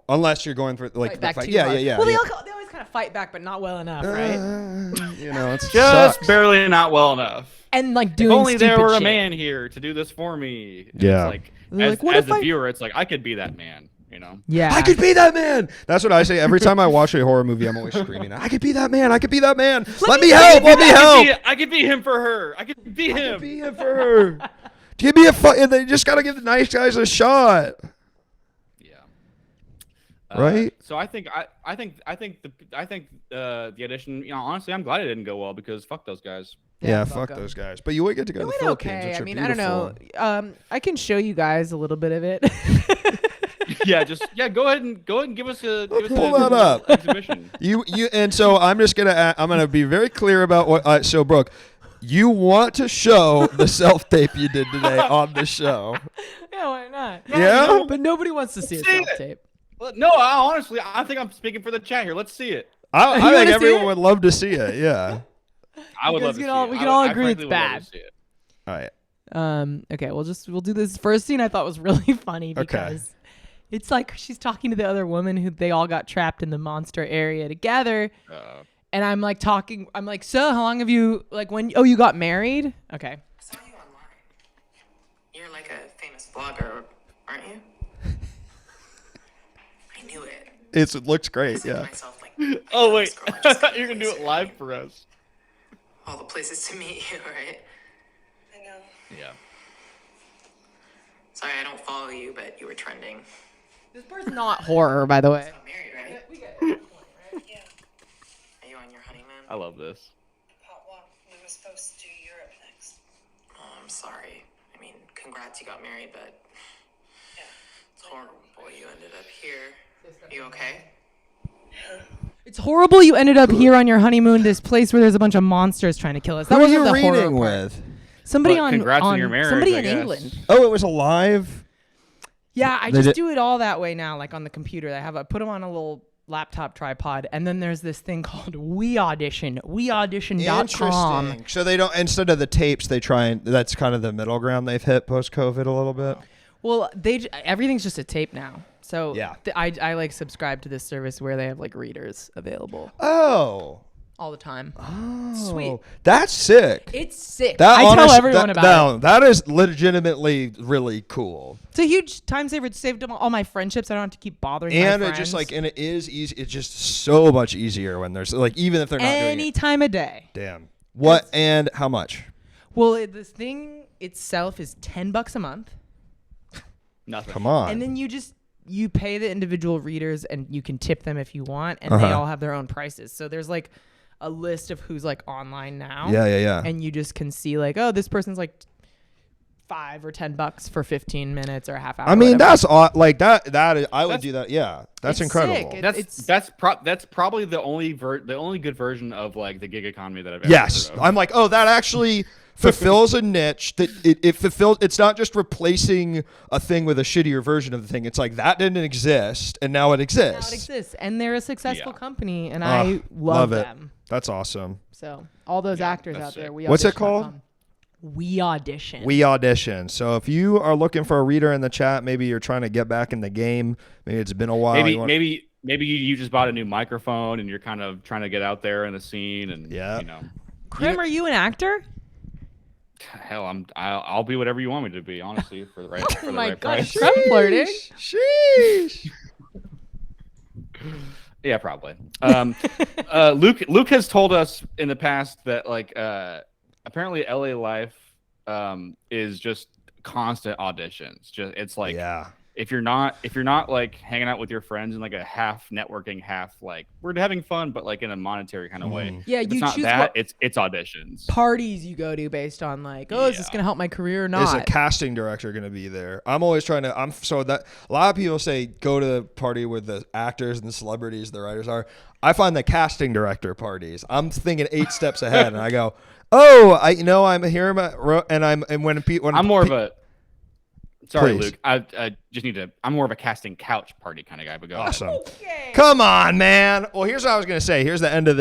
unless you're going for like Fight back the fight. too Yeah, hard. yeah, yeah. Well, yeah. they always kind of fight back, but not well enough, right? It's Just sucks. barely not well enough. And like If doing only there stupid were a shit. man here to do this for me. And Yeah. It's like, They're as, like, what as if a I- viewer, it's like I could be that man. Yeah, I could be that man. That's what I say every time I watch a horror movie. I'm always screaming, "I could be that man. I could be that man. Let me help. Let me help. I could be him for her. I could be I him. could be him for her. Give me a fuck. They just gotta give the nice guys a shot, Yeah. right? So I think the audition. Honestly, I'm glad it didn't go well because fuck those guys. Yeah, fuck fuck 'em. those guys. But you would get to go It to the went Philippines, okay. which I are mean, I don't beautiful. know. I can show you guys a little bit of it. Go ahead and give us a pull that up. exhibition. And so I'm just gonna be very clear about what. So Brooke, you want to show the self tape you did today on the show? Yeah, why not? Yeah? But nobody wants to see a See it. self tape. Well, no, honestly, I think I'm speaking for the chat here. Let's see it. I You think wanna see everyone it? would love to see it. Yeah. I would You love guys to can all- see it. we can I all would- I agree it's frankly would love bad. to see it. All right. Okay, we'll do this first scene. I thought was really funny because it's like she's talking to the other woman who they all got trapped in the monster area together. And I'm like talking. I'm like, so how long have you you got married? Okay. I saw you online. You're like a famous blogger, aren't you? I knew it. It looks I great. said to Yeah. myself, like, Oh wait, this girl just got you're gonna do places it live to for us. all the places to meet you, right? I know. Yeah. Sorry, I don't follow you, but you were trending. This part's not horror, by the way. Not married, right? Yeah, Are you on your honeymoon? I love this. part one. We were supposed to do Europe next. Oh, I'm sorry. I mean, congrats, you got married, but Yeah. it's horrible you ended up here. You okay? It's horrible you ended up here on your honeymoon, this place where there's a bunch of monsters trying to kill us. That Who are wasn't you the horror reading part. with? Somebody But on congrats on your marriage, somebody I in guess. England. Oh, it was a live. Yeah, I They just did- do it all that way now, like on the computer. I put them on a little laptop tripod, and then there's this thing called We Audition. WeAudition.com. Interesting. So they don't, instead of the tapes, they try and that's kind of the middle ground they've hit post COVID a little bit. Well, everything's just a tape now. So Yeah. I like subscribe to this service where they have like readers available Oh. all the time. Oh. Sweet. That's sick. It's sick. That I tell honest- everyone that, about it. That is legitimately really cool. It's a huge time saver. It saved all my friendships. I don't have to keep bothering my And friends. it just and it is easy. It's just so much easier when there's even if they're not doing any it. time of day. Damn. What and how much? Well, this thing itself is $10 a month, Nothing. Come on. and then you pay the individual readers, and you can tip them if you want, and they Uh-huh. all have their own prices. So there's like a list of who's like online now. Yeah. And you just can see like, oh, this person's like $5 or $10 for 15 minutes or a half hour. I mean, whatever. that's like that. That is, I would That's- do that. Yeah, that's It's incredible. sick. That's probably the only good version of like the gig economy that I've ever Yes, heard of. I'm like, oh, that actually fulfills a niche that it fulfills. It's not just replacing a thing with a shittier version of the thing. It's like that didn't exist and now it now exists. it exists, and they're a successful Yeah. company, and Ah, I love it. them. That's awesome. So all those actors that's out there, sick. we What's it audition.com. called? We Audition. We Audition. So if you are looking for a reader in the chat, maybe you're trying to get back in the game. Maybe it's been a while. Maybe you want- maybe you just bought a new microphone and you're kind of trying to get out there in the scene and Yeah. Krim, are you an actor? hell, I'll be whatever you want me to be, honestly, for the right for Oh the my right gosh, price. Krim flirting. Sheesh. Yeah, probably. Luke has told us in the past that like apparently LA life is just constant auditions. Just it's like Yeah. if you're not like hanging out with your friends in like a half networking, half like we're having fun, but like in a monetary kind of way. Yeah, If you it's not choose that, what it's auditions. parties you go to based on like, oh, is this Yeah. gonna help my career or Is not? a casting director going to be there? I'm always trying to. So that a lot of people say go to the party where the actors and the celebrities, the writers are. I find the casting director parties. I'm thinking 8 steps ahead, and I go, oh, I'm here, and when I'm more of a Sorry, Please. Luke. I just need to. I'm more of a casting couch party kind of guy. But go ahead. Awesome. Okay. Come on, man. Well, here's what I was gonna say. Here's the end of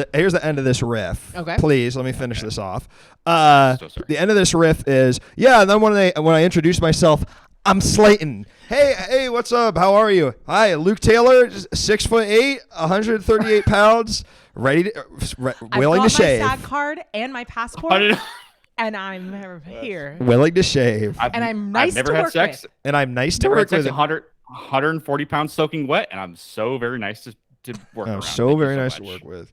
this riff. Okay. Please let me finish this off. So sorry. The end of this riff is And then when I introduce myself, I'm Slayton. Hey, what's up? How are you? Hi, Luke Taylor, 6'8", 138 pounds, willing to I've shave. got my SAG card and my passport, and I'm here. Willing to shave. And I'm nice I've never to had work sex. with. And I'm nice to Never had work sex. with. 140 pounds soaking wet, and I'm so very nice to work around. Oh, so Thank you very nice to much. work with.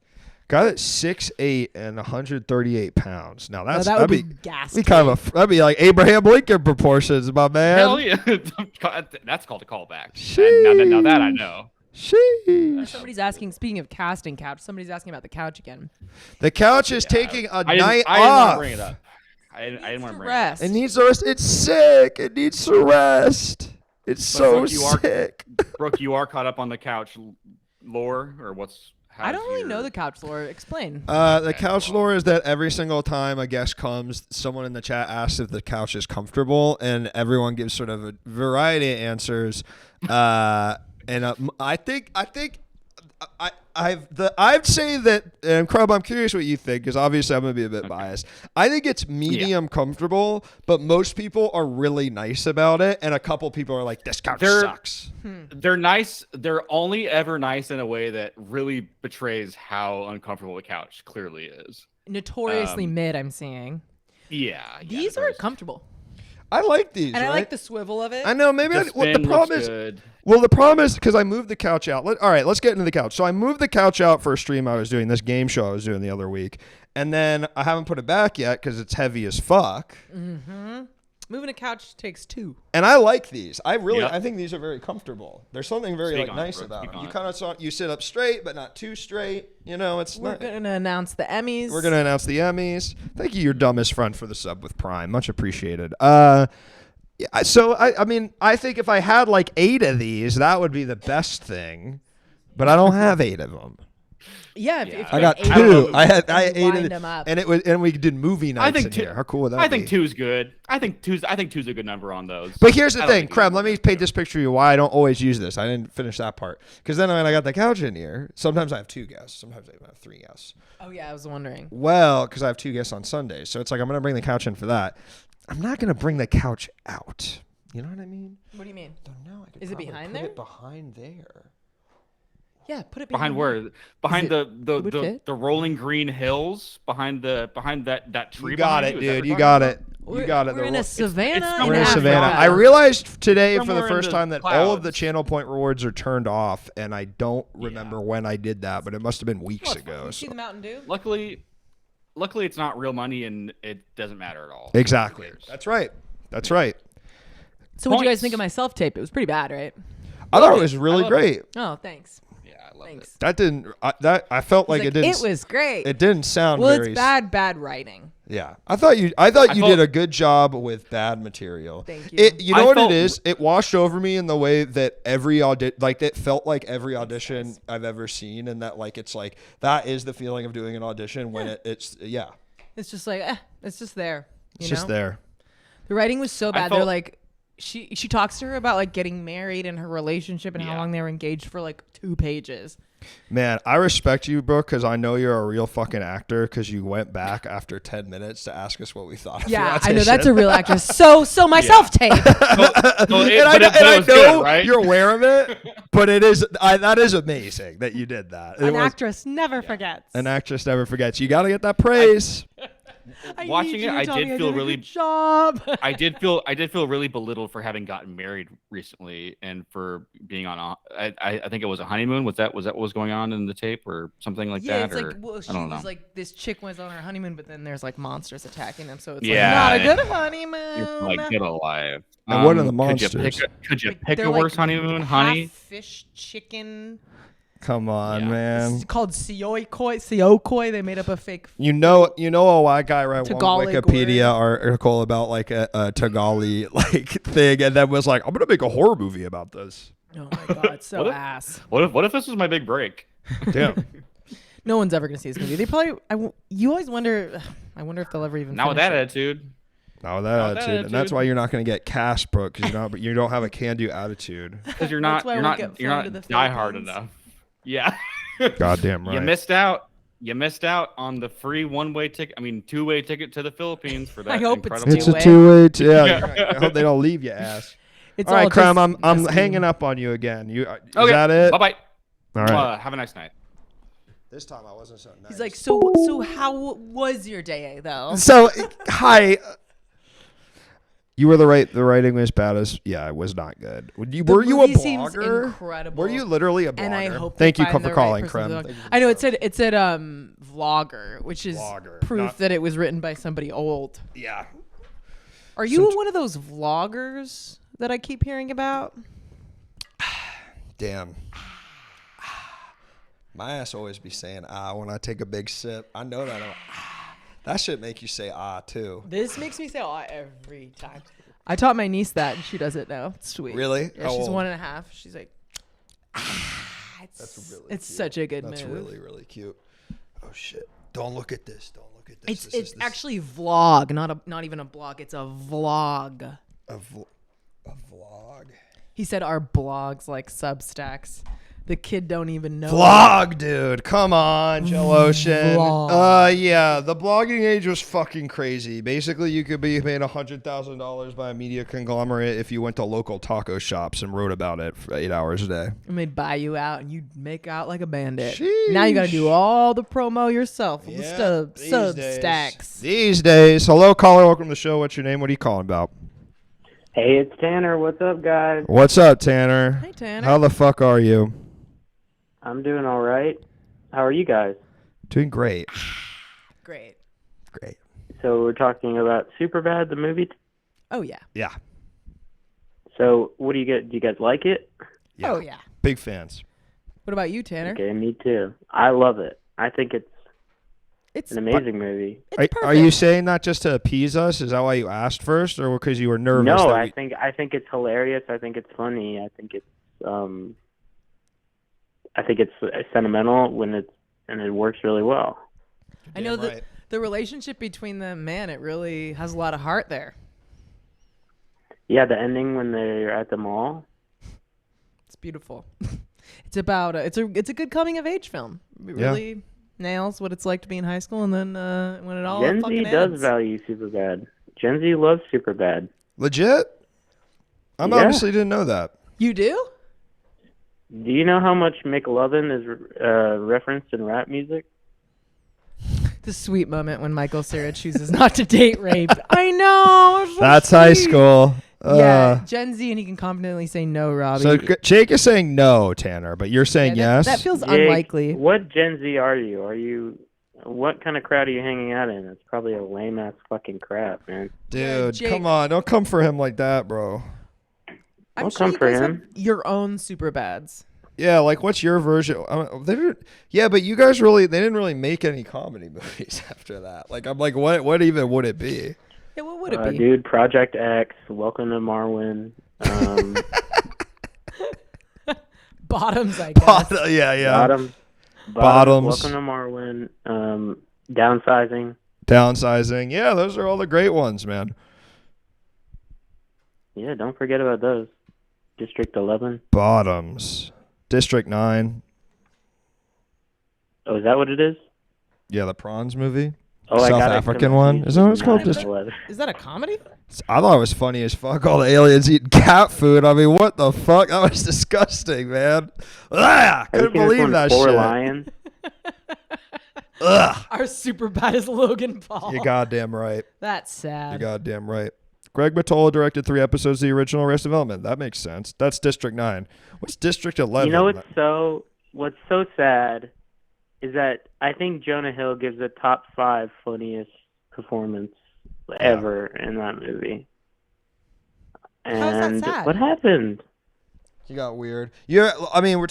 Guy that's 6'8" and 138 pounds. Now That that'd would be ghastly. that'd be like Abraham Lincoln proportions, my man. Hell yeah. That's called a callback. Now that I know. Sheesh. Somebody's asking. Speaking of casting couch, somebody's asking about the couch again. The couch is taking a night I didn't want off. to bring it up. I didn't want to bring Rest. It needs to rest. It's sick. It needs to rest. It's so Brooke, sick. it up. Brooke, you are caught up on the couch lore, or what's? I don't really know the couch lore. Explain. The couch lore is that every single time a guest comes, someone in the chat asks if the couch is comfortable, and everyone gives sort of a variety of answers. I'd say that, and Crub, I'm curious what you think, because obviously I'm going to be a bit biased. I think it's medium comfortable, but most people are really nice about it, and a couple people are like, this couch sucks. They're nice. They're only ever nice in a way that really betrays how uncomfortable the couch clearly is. Notoriously mid, I'm seeing. Yeah. These are comfortable. I like these, And right? I like the swivel of it. I know, maybe the problem is... Good. Well, the problem is because I moved the couch out. All right, let's get into the couch. So I moved the couch out for a stream I was doing, this game show I was doing the other week. And then I haven't put it back yet because it's heavy as fuck. Mm-hmm. Moving a couch takes two. And I like these. I Yep. think these are very comfortable. There's something very Speak on it, nice Brooke. about Speak them. on You it. kind of you sit up straight, but not too straight. You know, it's We're not. going to announce the Emmys. We're gonna announce the Emmys. Thank you, your dumbest friend, for the sub with Prime. Much appreciated. Yeah, so I mean, I think if I had like 8 of these, that would be the best thing. But I don't have 8 of them. Yeah, if Yeah. you I got had 8 2. of I them, had you 8 lined of them up. and we did movie nights think in two- here. How cool would that I be? think two's good. I think two's a good number on those. But here's the I don't thing, think Krem, these let are me good. paint this picture of you why I don't always use this. I didn't finish that part. Because then when I got the couch in here, sometimes I have 2 guests. Sometimes I have 3 guests. Oh, yeah, I was wondering. Well, because I have 2 guests on Sundays. So it's like I'm going to bring the couch in for that. I'm not going to bring the couch out. You know what I mean? What do you mean? Don't know. I could Is it probably behind put there? it behind there. Yeah, put it Behind there. where? Behind It would the fit? rolling green hills. Behind that tree. You got behind it, you? Is that dude. what You you're got talking it. We're, You got it. We're The in ro- a savannah. somewhere We're in in Savannah. Africa. I realized today for Somewhere the in first the time that all of the clouds. channel point rewards are turned off, and I don't remember when I did that, but it must have been weeks ago. You see so- the Mountain Dew? Luckily, it's not real money, and it doesn't matter at all. Exactly. Who cares? That's right. That's right. So what do you guys Points. think of my self-tape? It was pretty bad, right? I thought it was really love it. great. Oh, thanks. Yeah, I love Thanks. it. That didn't. I felt like, He's it didn't. It was great. It didn't sound well, very. it's bad writing. Yeah, I thought you did felt- a good job with bad material. Thank you. You know I what felt- it is? It washed over me in the way that every it felt like every audition I've ever seen, and that like it's like that is the feeling of doing an audition when it's It's just like, it's just there. You it's know? just there. The writing was so bad. They're felt- like, she talks to her about like getting married and her relationship and how Yeah. long they were engaged for like 2 pages. Man, I respect you, Brooke, because I know you're a real fucking actor. Because you went back after 10 minutes to ask us what we thought. Of Yeah, your I know that's audition. a real actress. So my self-tape. So And I was know good, right? you're aware of it, but it is that is amazing that you did that. It An was- actress never forgets. An actress never forgets. You got to get that praise. Watching need it, you to I tell did me I feel did a really- good job. I did feel really belittled for having gotten married recently and for being on I think it was a honeymoon. Was that what was going on in the tape or something like Yeah, that? it's or, like, well, she I don't was know. like, this chick was on her honeymoon, but then there's like monsters attacking them, so it's Yeah, like not a good You're honeymoon. like get alive. And what are the Could you monsters? could you Like, pick they're a like worse honeymoon, half honey? fish, chicken. Come on, Yeah. man. It's called Siokoi. They made up a fake. You know a white guy read one Tagalog Wikipedia article about like a Tagali like thing, and then was like, "I'm gonna make a horror movie about this." Oh my god, so What if- ass. What if this was my big break? Damn. No one's ever gonna see this movie. They probably. You always wonder. I wonder if they'll ever even. Not with finish that it. attitude. No, that attitude. And that's why you're not going to get cast, Brooke, because you don't have a can-do attitude. Because you're That's not why you're we not get you're flown not to the die hard Philippines. enough. Yeah. Goddamn right. You missed out on the free two-way ticket to the Philippines for that. I hope it's incredible. It's a two-way. two-way. Yeah. I hope they don't leave you, ass. It's all right, Crumb, just I'm messy. hanging up on you again. Is Okay. that it? Bye-bye. All right. Have a nice night. This time I wasn't so nice. He's like, so how was your day though? So, hi. You were the right English baddest. Yeah, it was not good. Were you a movie seems blogger? incredible. Were you literally a blogger? And I hope Thank they you find for the calling, right person Crumb. to do it. I know it said vlogger, which is Vlogger, proof not- that it was written by somebody old. Yeah. Are you one of those vloggers that I keep hearing about? Damn. My ass always be saying when I take a big sip. I know that. That should make you say too. This makes me say every time. I taught my niece that, and she does it now. It's sweet. Really? Yeah, How she's old? 1.5. She's like, That's really it's cute. such a good That's move. really, really cute. Oh shit. Don't look at this. Don't look at this. It's actually vlog, not even a blog. It's a vlog. a vlog. He said our blogs like Substacks. The kid don't even know. Vlog, dude. Come on, Joe Ocean. Vlog. Yeah, the blogging age was fucking crazy. Basically, you could be paid $100,000 by a media conglomerate if you went to local taco shops and wrote about it for 8 hours a day. And they'd buy you out, and you'd make out like a bandit. Now you got to do Sheesh. all the promo yourself. With Yeah, the these Substacks. These days. Hello, caller. Welcome to the show. What's your name? What are you calling about? Hey, it's Tanner. What's up, guys? What's up, Tanner? Hey, Tanner. How the fuck are you? I'm doing all right. How are you guys? Doing great. Great. Great. So we're talking about Superbad, the movie. Oh yeah. Yeah. So what do you get? Do you guys like it? Yeah. Oh yeah. Big fans. What about you, Tanner? Okay, me too. I love it. I think it's It's an amazing movie. It's Are perfect. you saying that just to appease us? Is that why you asked first, or because you were nervous? No, that I we- think it's hilarious. I think it's funny. I think it's sentimental and it works really well. I know Damn that right. the relationship between them, man, it really has a lot of heart there. Yeah, the ending when they're at the mall. It's beautiful. It's about it's a good coming of age film. It Yeah. really nails what it's like to be in high school, and then when it all Gen fucking Z does ends. value Superbad. Gen Z loves Superbad. Legit? I Yeah. obviously didn't know that. You do? Do you know how much McLovin is referenced in rap music? The sweet moment when Michael Cera chooses not to date rape. I know. it's so That's high sweet. school. Yeah, Gen Z, and he can confidently say no, Robbie. So Jake is saying no, Tanner, but you're saying Yeah, yes. That feels Jake, unlikely. What Gen Z are you? What kind of crowd are you hanging out in? It's probably a lame ass fucking crowd, man. Dude, Jake- come on. Don't come for him like that, bro. I'm Don't sure come you for guys him. have your own Superbads. Yeah, like what's your version? Yeah, but you guys they didn't really make any comedy movies after that. Like I'm like, what even would it be? Yeah, what would it be? Dude, Project X, Welcome to Marwin. Bottoms, I guess. Yeah. Bottoms. Bottoms. Welcome to Marwin. Downsizing. Downsizing. Yeah, those are all the great ones, man. Yeah, don't forget about those. District 11. Bottoms. District 9. Oh, is that what it is? Yeah, the prawns movie. Oh, I South got it African one. Is that what it's called? 9/11. Is that a comedy? I thought it was funny as fuck. All the aliens eating cat food. I mean, what the fuck? That was disgusting, man. Have you Couldn't seen this believe one, that Four shit. Lions? Ugh. Our Superbad is Logan Paul. You're goddamn right. That's You're sad. goddamn right. Greg Matola directed 3 episodes of the original Arrested Development. That makes sense. That's District 9. What's District 11? You know what's so sad is that I think Jonah Hill gives a top 5 funniest performance ever in that movie. How's that And sad? what happened? He got weird. Are we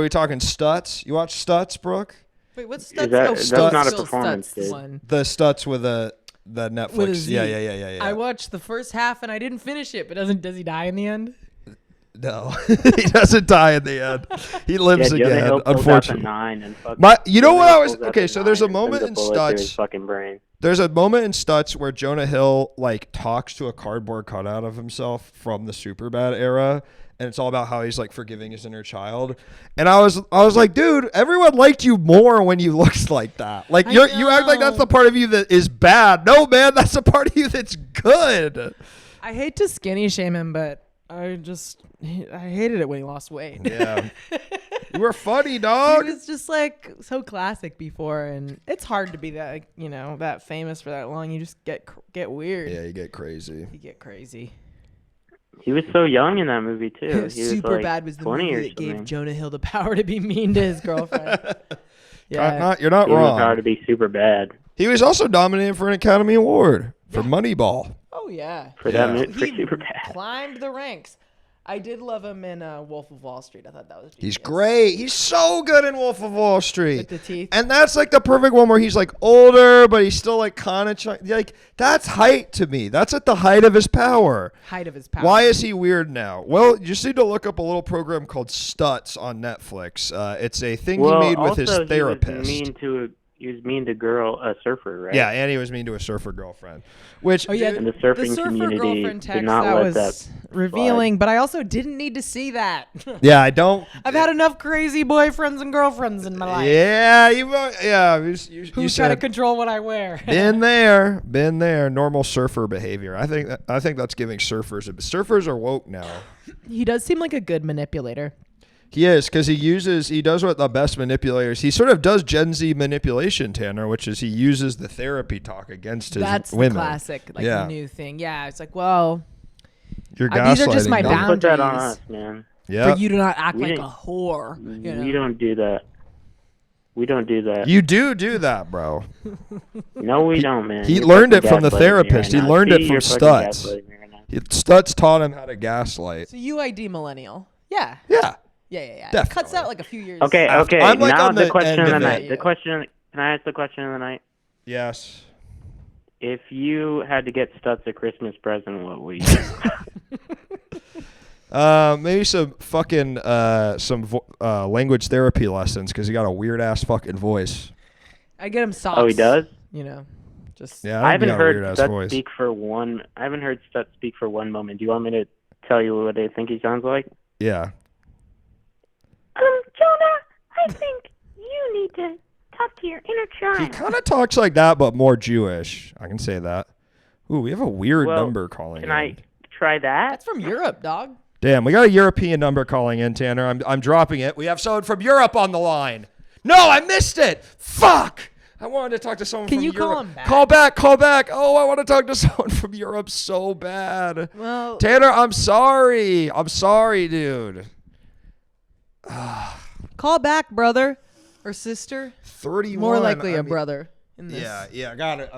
talking Stutz? You watch Stutz, Brooke? Wait, what's Is Stutz? that- Oh, that's Stutz. not a Still performance, Stutz dude. one. The Stutz with the Netflix. With a Z. Yeah. I watched the first half and I didn't finish it, but does he die in the end? No, he doesn't die in the end. He lives Yeah, Jonah again. Hill pulls out the Unfortunately, 9 and fucking you know Jonah what Hill I was pulls out okay. the So there's a 9 and moment sends in bullet through his Stutz. fucking brain. There's a moment in Stutz where Jonah Hill like talks to a cardboard cutout of himself from the Superbad era, and it's all about how he's like forgiving his inner child. And I was like, dude, everyone liked you more when you looked like that. Like you act like that's the part of you that is bad. No, man, that's the part of you that's good. I hate to skinny shame him, but I hated it when he lost weight. Yeah. You were funny, dog. He was just like so classic before, and it's hard to be that, you know, that famous for that long. You just get weird. Yeah, you get crazy. You get crazy. He was so young in that movie too. He was Superbad like was the 20 movie or that gave something. Jonah Hill the power to be mean to his girlfriend. Yeah, You're not He was wrong. power to be super bad He was also nominated for an Academy Award for Moneyball. oh yeah. for that Yeah. movie. For He super bad. climbed the ranks. I did love him in Wolf of Wall Street. I thought that was genius. He's great. He's so good in Wolf of Wall Street. With the teeth. And that's like the perfect one where he's like older, but he's still like kind of like that's height to me. That's at the height of his power. Height of his power. Why is he weird now? Well, you just need to look up a little program called Stutz on Netflix. It's a thing he made with his also, therapist. He was mean to a surfer, right? Yeah, and he was mean to a surfer girlfriend. Which Oh yeah, And the surfing the surfer community girlfriend did text not that let was that revealing, but I also didn't need to see that. yeah, I don't. I've had enough crazy boyfriends and girlfriends in my life Yeah, you who try to control what I wear. been there. Normal surfer behavior. I think that's giving surfers are woke now. He does seem like a good manipulator. He is, because he does what the best manipulators. He sort of does Gen Z manipulation, Tanner, which is he uses the therapy talk against his That's women. the classic, like Yeah. new thing. Yeah, it's like, well, You're these are just gaslighting my them. Don't put that on boundaries. us, man. Yeah, for you to not act We like a didn't- whore. You know? We don't do that. We don't do that. you do that, bro. No, we don't, man. He You're learned fucking it from the gaslighting me therapist. right He now. learned it See, from you're fucking Stutz. gaslighting me right now. Stutz taught him how to gaslight. So you ID millennial. Yeah. Yeah. Yeah. It Definitely. cuts out like a few years. Okay. I'm like now on the the question end of the of night. it. The question. Can I ask the question of the night? Yes. If you had to get Stutz a Christmas present, what would you do? Maybe some fucking language therapy lessons because he got a weird ass fucking voice. I get him socks. Oh, he does? You know, just Yeah, I think he haven't got a heard weird ass Stutz voice. speak for one. I haven't heard Stutz speak for one moment. Do you want me to tell you what I think he sounds like? Yeah. Jonah, I think you need to talk to your inner child. He kind of talks like that, but more Jewish. I can say that. Ooh, we have a weird Well, number calling Can in. I try that? that's from Europe, dog. Damn, we got a European number calling in, Tanner. I'm dropping it. We have someone from Europe on the line. No, I missed it. Fuck. I wanted to talk to someone Can from you Europe. call him back? Call back. Oh, I want to talk to someone from Europe so bad. Well, Tanner, I'm sorry, dude. call back, brother or sister. 31. More likely I a mean, brother. In this. Yeah, you gotta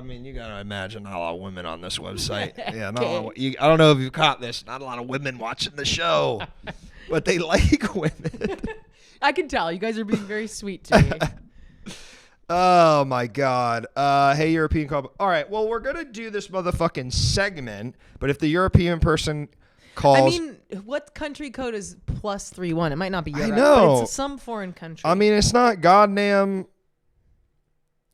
imagine not a lot of women on this website. Yeah, not a lot Okay. I don't know if you caught this. Not a lot of women watching the show, but they like women. I can tell you guys are being very sweet to me. Oh my God. Hey, European call. All right. Well, we're gonna do this motherfucking segment, but if the European person calls, I mean, what country code is +31? It might not be Europe. know. But it's some foreign country. I mean, it's not goddamn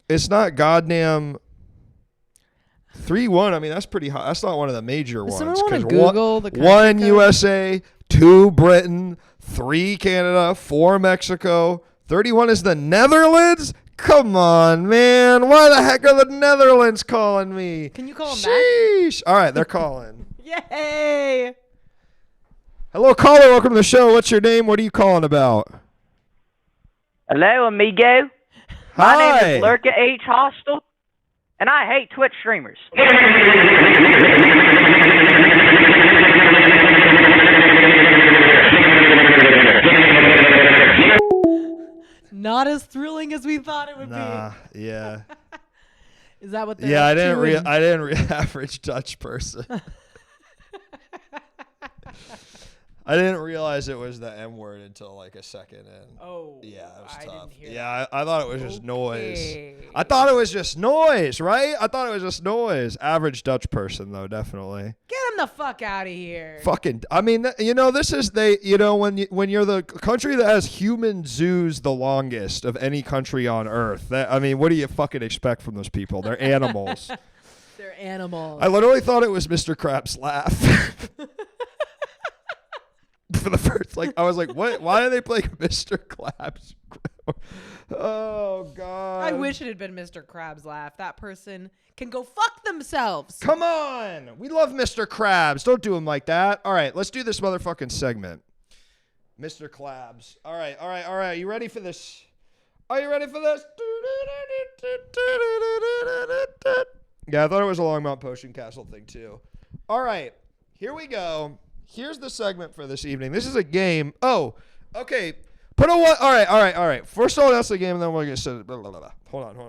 3-1. I mean, that's pretty high. That's not one of the major Does ones. someone wanna 'cause Google the country 1 code? USA, 2 Britain, 3 Canada, 4 Mexico. 31 is the Netherlands. Come on, man. Why the heck are the Netherlands calling me? Can you call them Sheesh. All right, they're calling. back? Yay! Hello, caller. Welcome to the show. What's your name? What are you calling about? Hello, amigo. My name Hi. is Lurka H. Hostel, and I hate Twitch streamers. Not as thrilling as we thought it would Nah, yeah. be. Is that what they're Yeah, up to? I didn't average Dutch person. I didn't realize it was the M word until like a second in. Oh, Yeah, it was I tough. didn't hear Yeah, I thought it was just noise. Okay. I thought it was just noise, right? I thought it was just noise. Average Dutch person, though, definitely. Get him the fuck out of here. Fucking, I mean, this is when you're the country that has human zoos the longest of any country on earth. What do you fucking expect from those people? They're animals. They're animals. I literally thought it was Mr. Krabs' laugh. For the first, I was like, what? Why are they playing Mr. Krabs? Oh, God. I wish it had been Mr. Krabs' laugh. That person can go fuck themselves. Come on. We love Mr. Krabs. Don't do him like that. All right, let's do this motherfucking segment. Mr. Krabs. All right. You ready for this? Are you ready for this? Yeah, I thought it was a Longmont Potion Castle thing, too. All right, here we go. Here's the segment for this evening. This is a game. Oh, okay. Put a one. All right. First of all, that's the game, and then we're going to set it. Hold on. I'm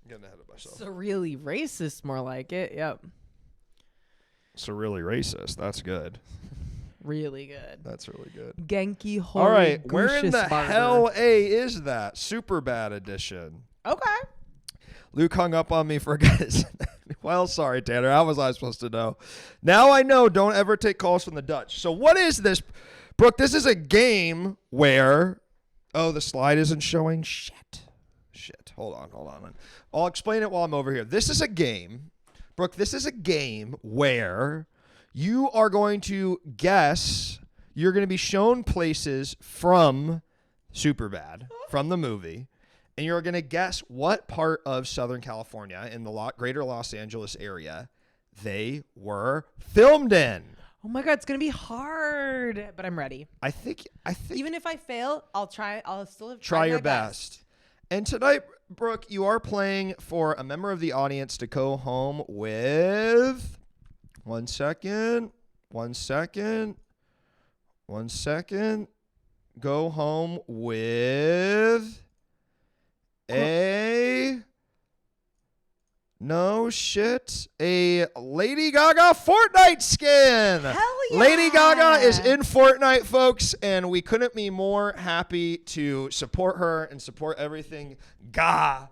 getting ahead of myself. So really racist, more like it. Yep. So really racist. That's good. Really good. That's really good. Genki holy. All right. Where in the barber. hell is that? Superbad edition. Okay. Luke hung up on me for a guy's. Well, sorry, Tanner. How was I supposed to know? Now I know. Don't ever take calls from the Dutch. So what is this? Brooke, this is a game where... Oh, the slide isn't showing? Shit. Hold on. I'll explain it while I'm over here. This is a game. Brooke, this is a game where you are going to guess... You're going to be shown places from Superbad, from the movie... And you're going to guess what part of Southern California in the greater Los Angeles area they were filmed in. Oh my God, it's going to be hard, but I'm ready. I think Even if I fail, I'll try. I'll still have try your my best. And tonight, Brooke, you are playing for a member of the audience to go home with... One second. Go home with... a Lady Gaga Fortnite skin. Hell yeah. Lady Gaga is in Fortnite, folks, and we couldn't be more happy to support her and support everything on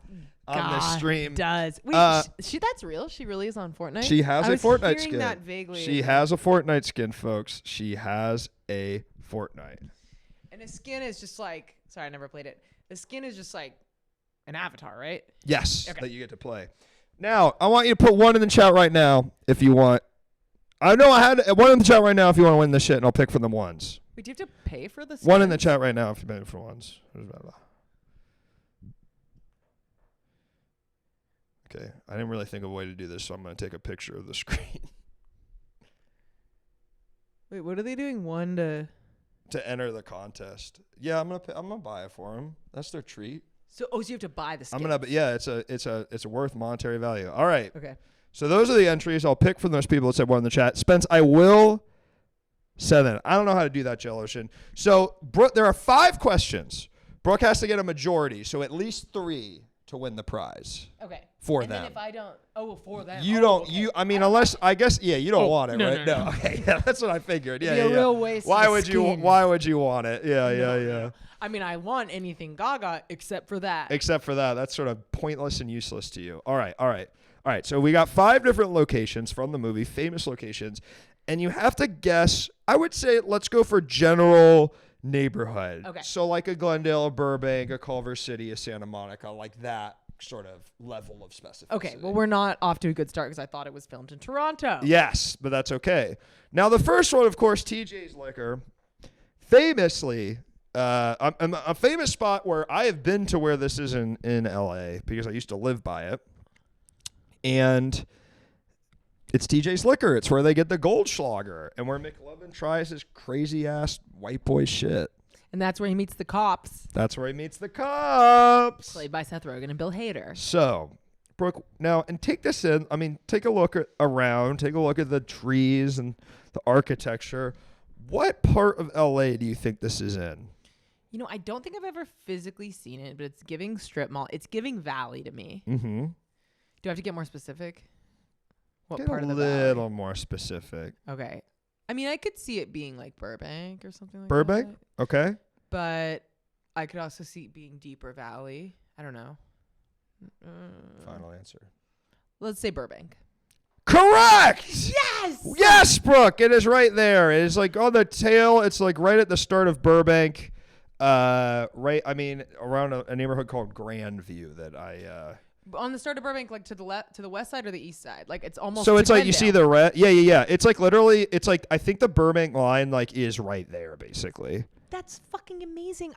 this stream. Does wait? That's real. She really is on Fortnite. She has a Fortnite skin. That vaguely. She has a Fortnite skin, folks. She has a Fortnite. And a skin is just like. Sorry, I never played it. The skin is just like. An avatar, right? Yes, okay. That you get to play. Now, I want you to put one in the chat right now if you want. I know I had one in the chat right now if you want to win this shit, and I'll pick from them ones. Wait, do you have to pay for this? One in the chat right now if you pay for ones. Okay, I didn't really think of a way to do this, so I'm going to take a picture of the screen. Wait, what are they doing? One to enter the contest. Yeah, I'm gonna buy it for them. That's their treat. So you have to buy the skin. It's worth monetary value. All right. Okay. So those are the entries. I'll pick from those people that said one in the chat. Spence, I will send it. I don't know how to do that, Jellotion. So Brooke, there are 5 questions. Brooke has to get a majority, so at least 3 to win the prize. Okay. For and them. then if I don't, for them. You don't. Okay. Unless I guess, you don't want it, no, right? No. Okay, yeah, that's what I figured. Yeah, It'd be a real waste. Why of would skin. Why would you want it? Yeah. No. I mean, I want anything Gaga except for that. Except for that, that's sort of pointless and useless to you. All right. So we got 5 different locations from the movie, famous locations, and you have to guess. I would say let's go for general neighborhood. Okay. So like a Glendale, a Burbank, a Culver City, a Santa Monica, like that sort of level of specificity. Okay, well, we're not off to a good start because I thought it was filmed in Toronto. Yes, but that's okay. Now, the first one, of course, TJ's Liquor, famously, a famous spot where I have been to where this is in LA because I used to live by it. And it's TJ's Liquor. It's where they get the Goldschlager and where McLovin tries his crazy-ass white boy shit. And that's where he meets the cops. That's where he meets the cops. Played by Seth Rogen and Bill Hader. So, Brooke, now, and take this in. I mean, take a look around. Take a look at the trees and the architecture. What part of LA do you think this is in? You know, I don't think I've ever physically seen it, but it's giving strip mall. It's giving Valley to me. Mm-hmm. Do I have to get more specific? What Get part a of the Valley? little more specific. Okay. I mean, I could see it being like Burbank or something like Burbank? that. Okay. But I could also see it being deeper Valley. I don't know. Final answer. Let's say Burbank. Correct. Yes. Yes, Brooke. It is right there. It is like on the tail. It's like right at the start of Burbank. Right. I mean, around a neighborhood called Grandview that I. On the start of Burbank, like to the west side or the east side? Like it's almost. So it's like you see Glendale. the red. Yeah. It's like literally. It's like I think the Burbank line like is right there basically. That's fucking amazing.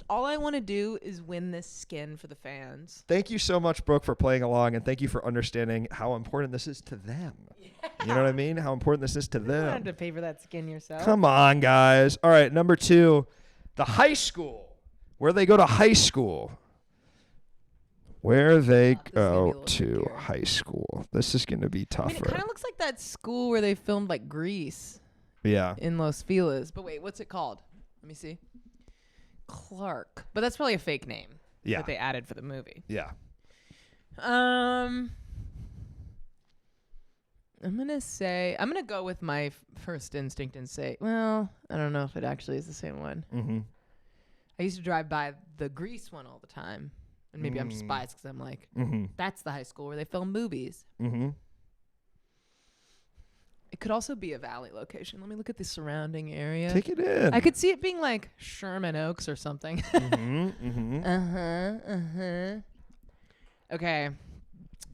All I want to do is win this skin for the fans. Thank you so much, Brooke, for playing along, and thank you for understanding how important this is to them. Yeah. You know what I mean? How important this is to You don't have them. to pay for that skin yourself. Come on, guys. All right, number 2, the high school. Where they go to high school. Where they go to high school. This is going to be tougher. I mean, it kind of looks like that school where they filmed like Grease. Yeah. In Los Feliz. But wait, what's it called? Let me see. Clark. But that's probably a fake name. Yeah. That they added for the movie. Yeah. I'm gonna go with my first instinct and say, well, I don't know if it actually is the same one. Mm-hmm. I used to drive by the Grease one all the time. And maybe I'm just biased because I'm like, that's the high school where they film movies. Mm-hmm. It could also be a valley location. Let me look at the surrounding area. Take it in. I could see it being like Sherman Oaks or something. Mm-hmm. Okay.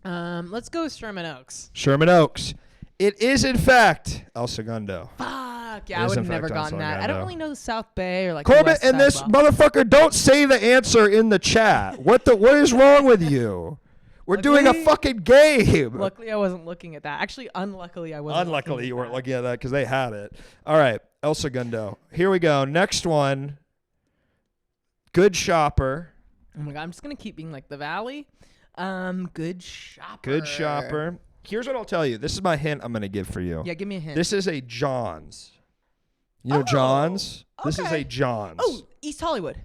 Let's go with Sherman Oaks. Sherman Oaks. It is, in fact, El Segundo. Fuck. Yeah, It I is, would in have never fact, El gotten that. I don't Segundo. really know the South Bay or like the Corbett West and Side this well. motherfucker don't say the answer in the chat. What is wrong with you? We're doing a fucking game. Luckily, I wasn't looking at that. Actually, unluckily, I wasn't. Unluckily, you weren't looking at that because they had it. All right, El Segundo. Here we go. Next one. Good Shopper. Oh my god, I'm just gonna keep being like the Valley. Good Shopper. Good Shopper. Here's what I'll tell you. This is my hint I'm going to give for you. Yeah, give me a hint. This is a John's. You know John's? This is okay. a John's. Oh, East Hollywood.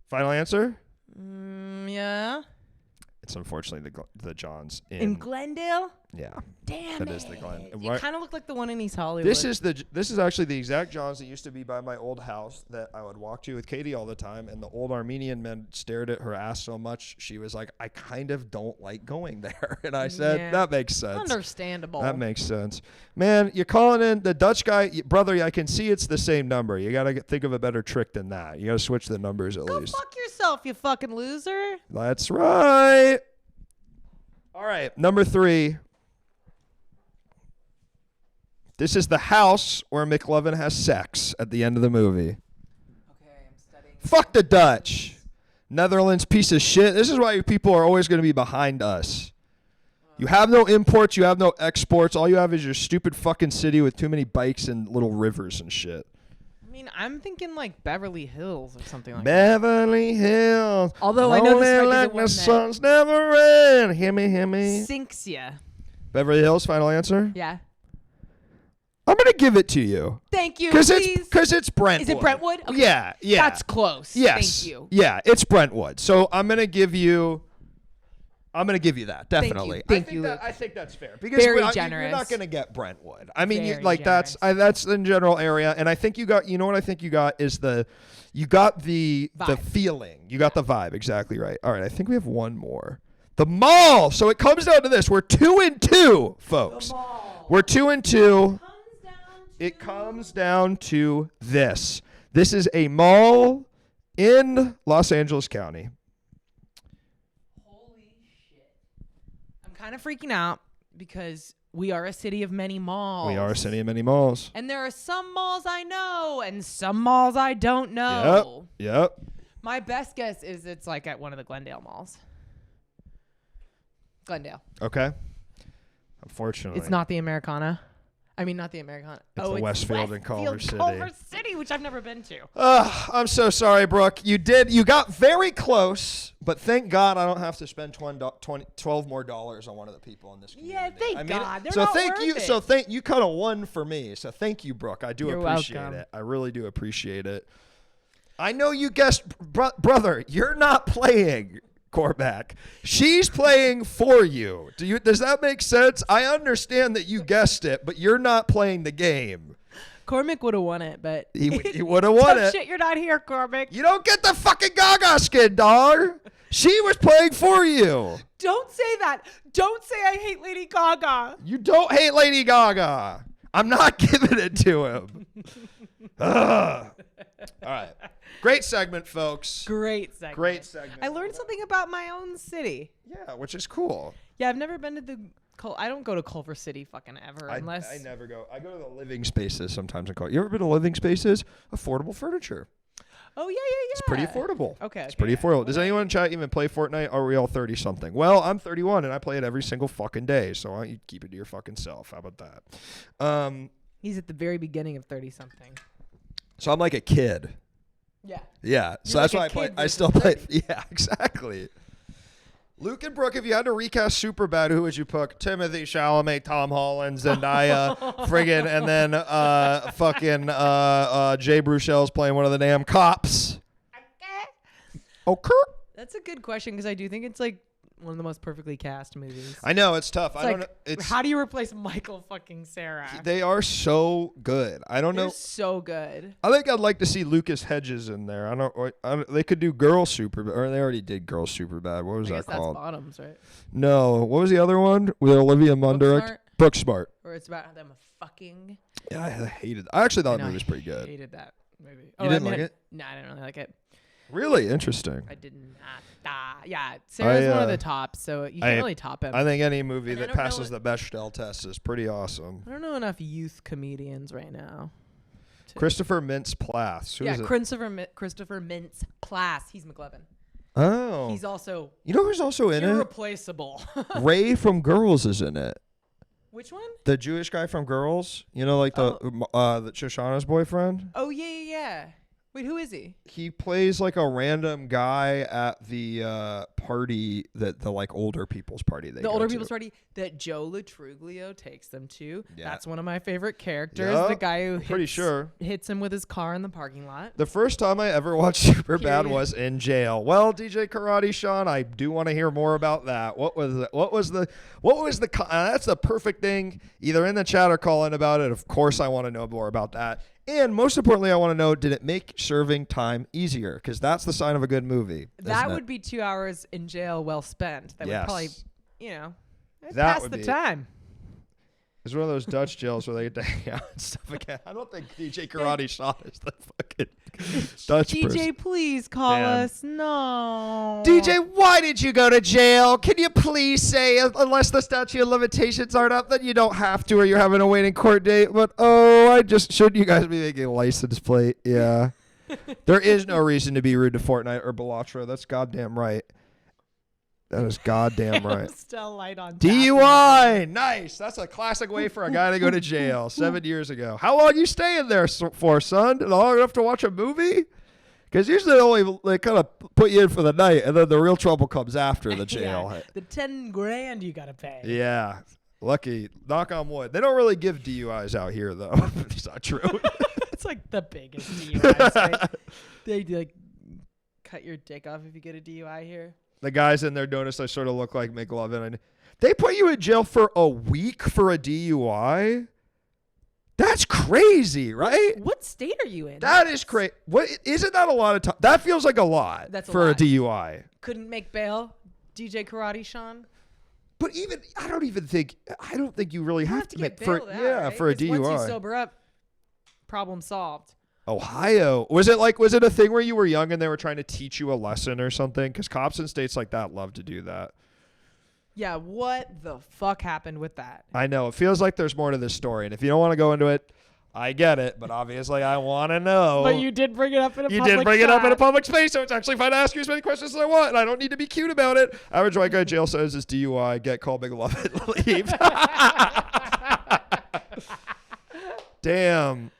Final answer? Yeah. It's unfortunately the John's In Glendale? Yeah. Damn That it. is the Glen. You kind of look like the one in East Hollywood. This is actually the exact John's that used to be by my old house that I would walk to with Katie all the time, and the old Armenian men stared at her ass so much she was like, I kind of don't like going there. And I said, Yeah. that makes sense. Understandable. That makes sense. Man, you're calling in the Dutch guy, brother, I can see it's the same number. You got to think of a better trick than that. You got to switch the numbers at least. Go fuck yourself, you fucking loser. That's right. All right, number 3. This is the house where McLovin has sex at the end of the movie. Okay, I'm studying. Fuck the Dutch. Netherlands piece of shit. This is why you people are always going to be behind us. You have no imports. You have no exports. All you have is your stupid fucking city with too many bikes and little rivers and shit. I mean, I'm thinking like Beverly Hills or something like Beverly Hills. Although I know this might be the like one the that- sun's never end. Hear me, hear me. that. Sinks ya. Beverly Hills, final answer? Yeah. I'm going to give it to you. Thank you, Because please. it's Brentwood. Is it Brentwood? Okay. Yeah. That's close. Yes. Thank you. Yeah, it's Brentwood. So I'm going to give you that, definitely. Thank you, Luke. I think that's fair. Because Very you're generous. not going to get Brentwood. I mean, Very that's the general area. And I think you got, what I think you got is the Vibe. feeling. You got the vibe. Exactly right. All right. I think we have one more. The mall. So it comes down to this. We're 2-2, folks. The mall. We're 2-2. It comes down to this. This is a mall in Los Angeles County. Holy shit. I'm kind of freaking out because we are a city of many malls. We are a city of many malls. And there are some malls I know and some malls I don't know. Yep. My best guess is it's like at one of the Glendale malls. Glendale. Okay. Unfortunately. It's not the Americana. I mean, not the Americana. It's the Westfield in Culver City. Culver City, which I've never been to. I'm so sorry, Brooke. You got very close, but thank God I don't have to spend $12 more on one of the people in this community. Yeah, thank God. They're so not thank worth you. it. So you kind of won for me. So thank you, Brooke. I do You're appreciate welcome. it. I really do appreciate it. I know you guessed, brother. You're not playing. Corback. She's playing for you. Does that make sense? I understand that you guessed it, but you're not playing the game. Cormac would have won it, but He would have won tough it. shit, you're not here, Cormac. You don't get the fucking Gaga skin, dog. She was playing for you. Don't say that. Don't say I hate Lady Gaga. You don't hate Lady Gaga. I'm not giving it to him. Ugh. All right. Great segment, folks. Great segment. Great segment. I learned something about my own city. Yeah, which is cool. Yeah, I've never been to the. I don't go to Culver City fucking ever unless. I never go. I go to the living spaces sometimes in Culver. You ever been to living spaces? Affordable furniture. Oh yeah. It's pretty affordable. Okay. It's pretty affordable. Does anyone in chat even play Fortnite? Are we all 30 something? Well, I'm 31 and I play it every single fucking day. So why don't you keep it to your fucking self? How about that? He's at the very beginning of 30 something. So I'm like a kid. Yeah. Yeah. So You're that's like why a I play. kid I versus still play. 30. Yeah, exactly. Luke and Brooke, if you had to recast Superbad, who would you pick? Timothy Chalamet, Tom Holland, Zendaya, friggin', and then Jay Bruchel's playing one of the damn cops. Okay. That's a good question because I do think it's like one of the most perfectly cast movies. I know it's tough. It's I don't like, know. It's how do you replace Michael fucking Sarah? they are so good. I don't They're know. so good. I think I'd like to see Lucas Hedges in there. I don't. They could do Girl Superbad, or they already did Girl Superbad. What was I that guess that's called? Bottoms, right? No. What was the other one with Olivia Munn direct? Booksmart. Or it's about them fucking. Yeah, I hated. I actually thought I the movie was pretty good. hated that movie. You didn't like it? No, I didn't really like it. Really interesting. I did not. Yeah, Sarah's one of the tops, so you can't I- really top him. I think any movie And I that don't know passes the Bechdel test is pretty awesome. I don't know enough youth comedians right now. Christopher Mintz-Plasse. Who is it? Christopher Mintz-Plasse. He's McLovin. Oh. He's also You know who's also in it? irreplaceable. Ray from Girls is in it. Which one? The Jewish guy from Girls. You know, like the Shoshana's boyfriend. Oh yeah. Wait, who is he? He plays like a random guy at the party that the like older people's party. The older people's party that Joe Latruglio takes them to. Yeah. That's one of my favorite characters. Yup, The guy who pretty sure. hits him with his car in the parking lot. The first time I ever watched Superbad Period. was in jail. Well, DJ Karate Sean, I do want to hear more about that. What was the that's the perfect thing. Either in the chat or call in about it. Of course, I want to know more about that. And most importantly, I want to know, did it make serving time easier? Because that's the sign of a good movie. That would be 2 hours in jail well spent. That Yes. would probably, That pass would the be- time. It's one of those Dutch jails where they get to hang out and stuff again. I don't think DJ Karate Sean is the fucking Dutch DJ, person. please call Damn. us. No. DJ, why did you go to jail? Can you please say, unless the statute of limitations aren't up, then you don't have to, or you're having a waiting court date. But shouldn't you guys be making a license plate? Yeah. There is no reason to be rude to Fortnite or Belatra. That's goddamn right. That is goddamn right. Still light on. DUI. Nice. That's a classic way for a guy to go to jail 7 years ago. How long you staying there for, son? Long enough to watch a movie? Because usually they kind of put you in for the night, and then the real trouble comes after the jail. Yeah, the 10 grand you gotta pay. Yeah. Lucky. Knock on wood. They don't really give DUIs out here, though. It's not true. It's like the biggest DUI state. They like cut your dick off if you get a DUI here. The guys in there notice I sort of look like McLovin. They put you in jail for a week for a DUI? That's crazy, right? What state are you in? That is crazy. What isn't that a lot of time? That feels like a lot That's a for lot. a DUI. Couldn't make bail. DJ Karate Sean. But I don't think you really have to get make for bailed out, right? for a 'Cause DUI. Once you sober up, problem solved. Ohio. Was it a thing where you were young and they were trying to teach you a lesson or something? Because cops in states like that love to do that. Yeah, what the fuck happened with that? I know. It feels like there's more to this story. And if you don't want to go into it, I get it. But obviously I want to know. But you did bring it up in a You public did bring it up in a chat. public space, so it's actually fine to ask you as many questions as I want, and I don't need to be cute about it. Average white guy jail says is DUI, get called McLovin, leave. Damn.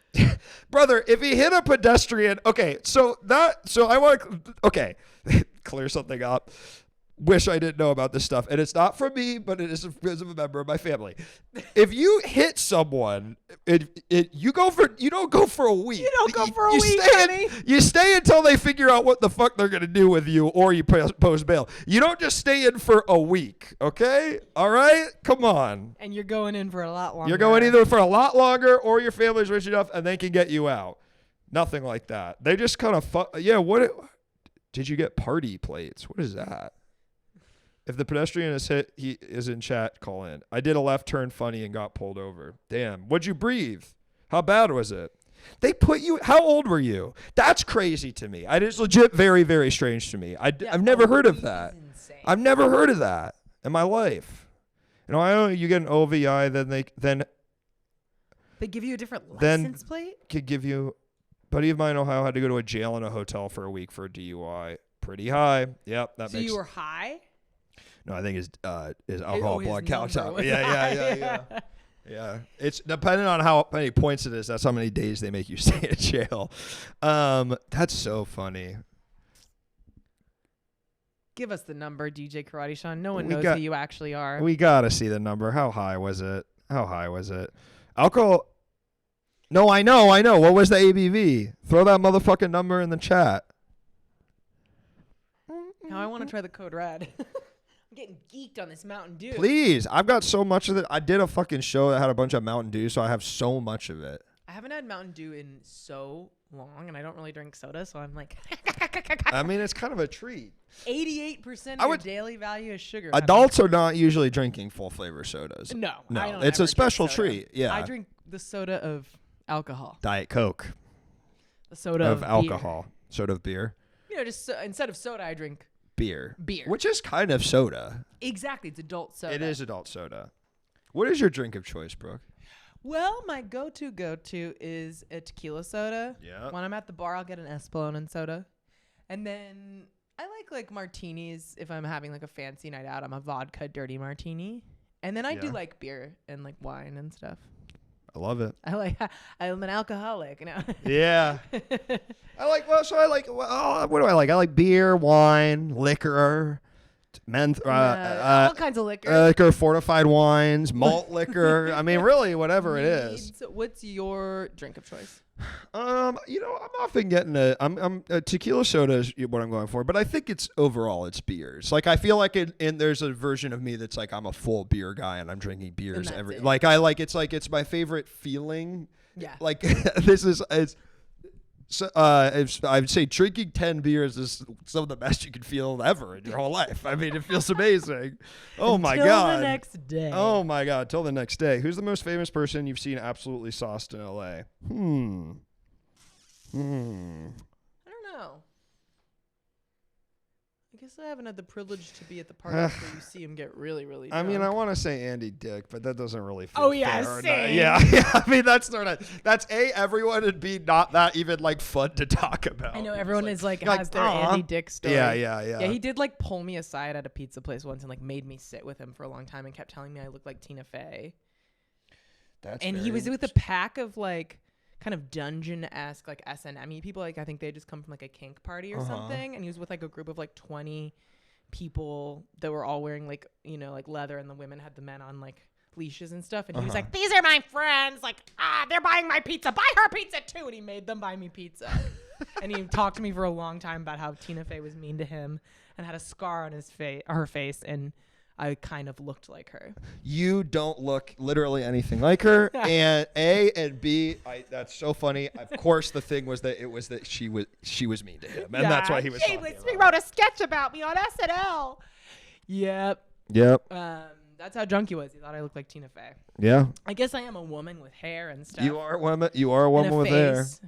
Brother, if he hit a pedestrian, okay, clear something up. Wish I didn't know about this stuff. And it's not from me, but it is because of a member of my family. If you hit someone, you don't go for a week. You don't go for a week, stay honey. You stay until they figure out what the fuck they're going to do with you, or you post bail. You don't just stay in for a week, okay? All right? Come on. And you're going in for a lot longer. You're going either for a lot longer or your family's rich enough and they can get you out. Nothing like that. They just kind of Did you get party plates? What is that? If the pedestrian is hit, he is in chat, call in. I did a left turn funny and got pulled over. Damn. What'd you breathe? How bad was it? They put you, how old were you? That's crazy to me. It's legit very, very strange to me. I've never heard of that. I've never heard of that in my life. You know, I know you get an OVI, then they give you a different license plate? Could give you, buddy of mine in Ohio had to go to a jail and a hotel for a week for a DUI. Pretty high. Yep. So you were high? No, I think his alcohol blood count up. Yeah. Yeah. It's depending on how many points it is. That's how many days they make you stay in jail. That's so funny. Give us the number, DJ Karate Sean. No one knows who you actually are. We gotta see the number. How high was it? Alcohol. No, I know. What was the ABV? Throw that motherfucking number in the chat. Now I want to try the code red. I'm getting geeked on this Mountain Dew. Please. I've got so much of it. I did a fucking show that had a bunch of Mountain Dew, so I have so much of it. I haven't had Mountain Dew in so long, and I don't really drink soda, so I'm like... I mean, it's kind of a treat. 88% of your daily value is sugar. Adults are not usually drinking full flavor sodas. No. It's a special treat. Yeah. I drink the soda of alcohol. Diet Coke. The soda of alcohol. Beer. Soda of beer. You know, just instead of soda, I drink... Beer. Beer. Which is kind of soda. Exactly. It's adult soda. It is adult soda. What is your drink of choice, Brooke? Well, my go-to is a tequila soda. Yeah. When I'm at the bar, I'll get an Espolòn soda. And then I like martinis if I'm having like a fancy night out. I'm a vodka dirty martini. And then I do like beer and like wine and stuff. I love it. I'm an alcoholic. You know? Yeah. what do I like? I like beer, wine, liquor, all kinds of liquor. Liquor, fortified wines, malt liquor. I mean, really, whatever it is. So what's your drink of choice? I'm often getting a tequila soda is what I'm going for, but I think it's beers. Like I feel like there's a version of me that's like I'm a full beer guy and I'm drinking beers it's my favorite feeling. Yeah. Like I'd say drinking 10 beers is some of the best you can feel ever in your whole life. I mean, it feels amazing. Oh my God. Till the next day. Oh my God. Till the next day. Who's the most famous person you've seen absolutely sauced in LA? I don't know. I guess I haven't had the privilege to be at the parties where you see him get really, really drunk. I mean, I want to say Andy Dick, but that doesn't really feel fair. Same. Yeah. I mean, that's A, everyone, and B, not that even like fun to talk about. I know everyone is like has their Andy Dick story. Yeah. Yeah, he did like pull me aside at a pizza place once and like made me sit with him for a long time and kept telling me I looked like Tina Fey. And he was with a pack of like kind of dungeon-esque like S&M people. Like I think they just come from like a kink party or something. And he was with like a group of like 20 people that were all wearing like, you know, like leather, and the women had the men on like leashes and stuff. And he was like, these are my friends. Like, they're buying my pizza. Buy her pizza too. And he made them buy me pizza. And he talked to me for a long time about how Tina Fey was mean to him and had a scar on her face. And I kind of looked like her. You don't look literally anything like her. And A and B, that's so funny. Of course, the thing was that she was mean to him, and that's why he was. He wrote a sketch about me on SNL. Yep. That's how drunk he was. He thought I looked like Tina Fey. Yeah. I guess I am a woman with hair and stuff. You are a woman. You are a woman with face.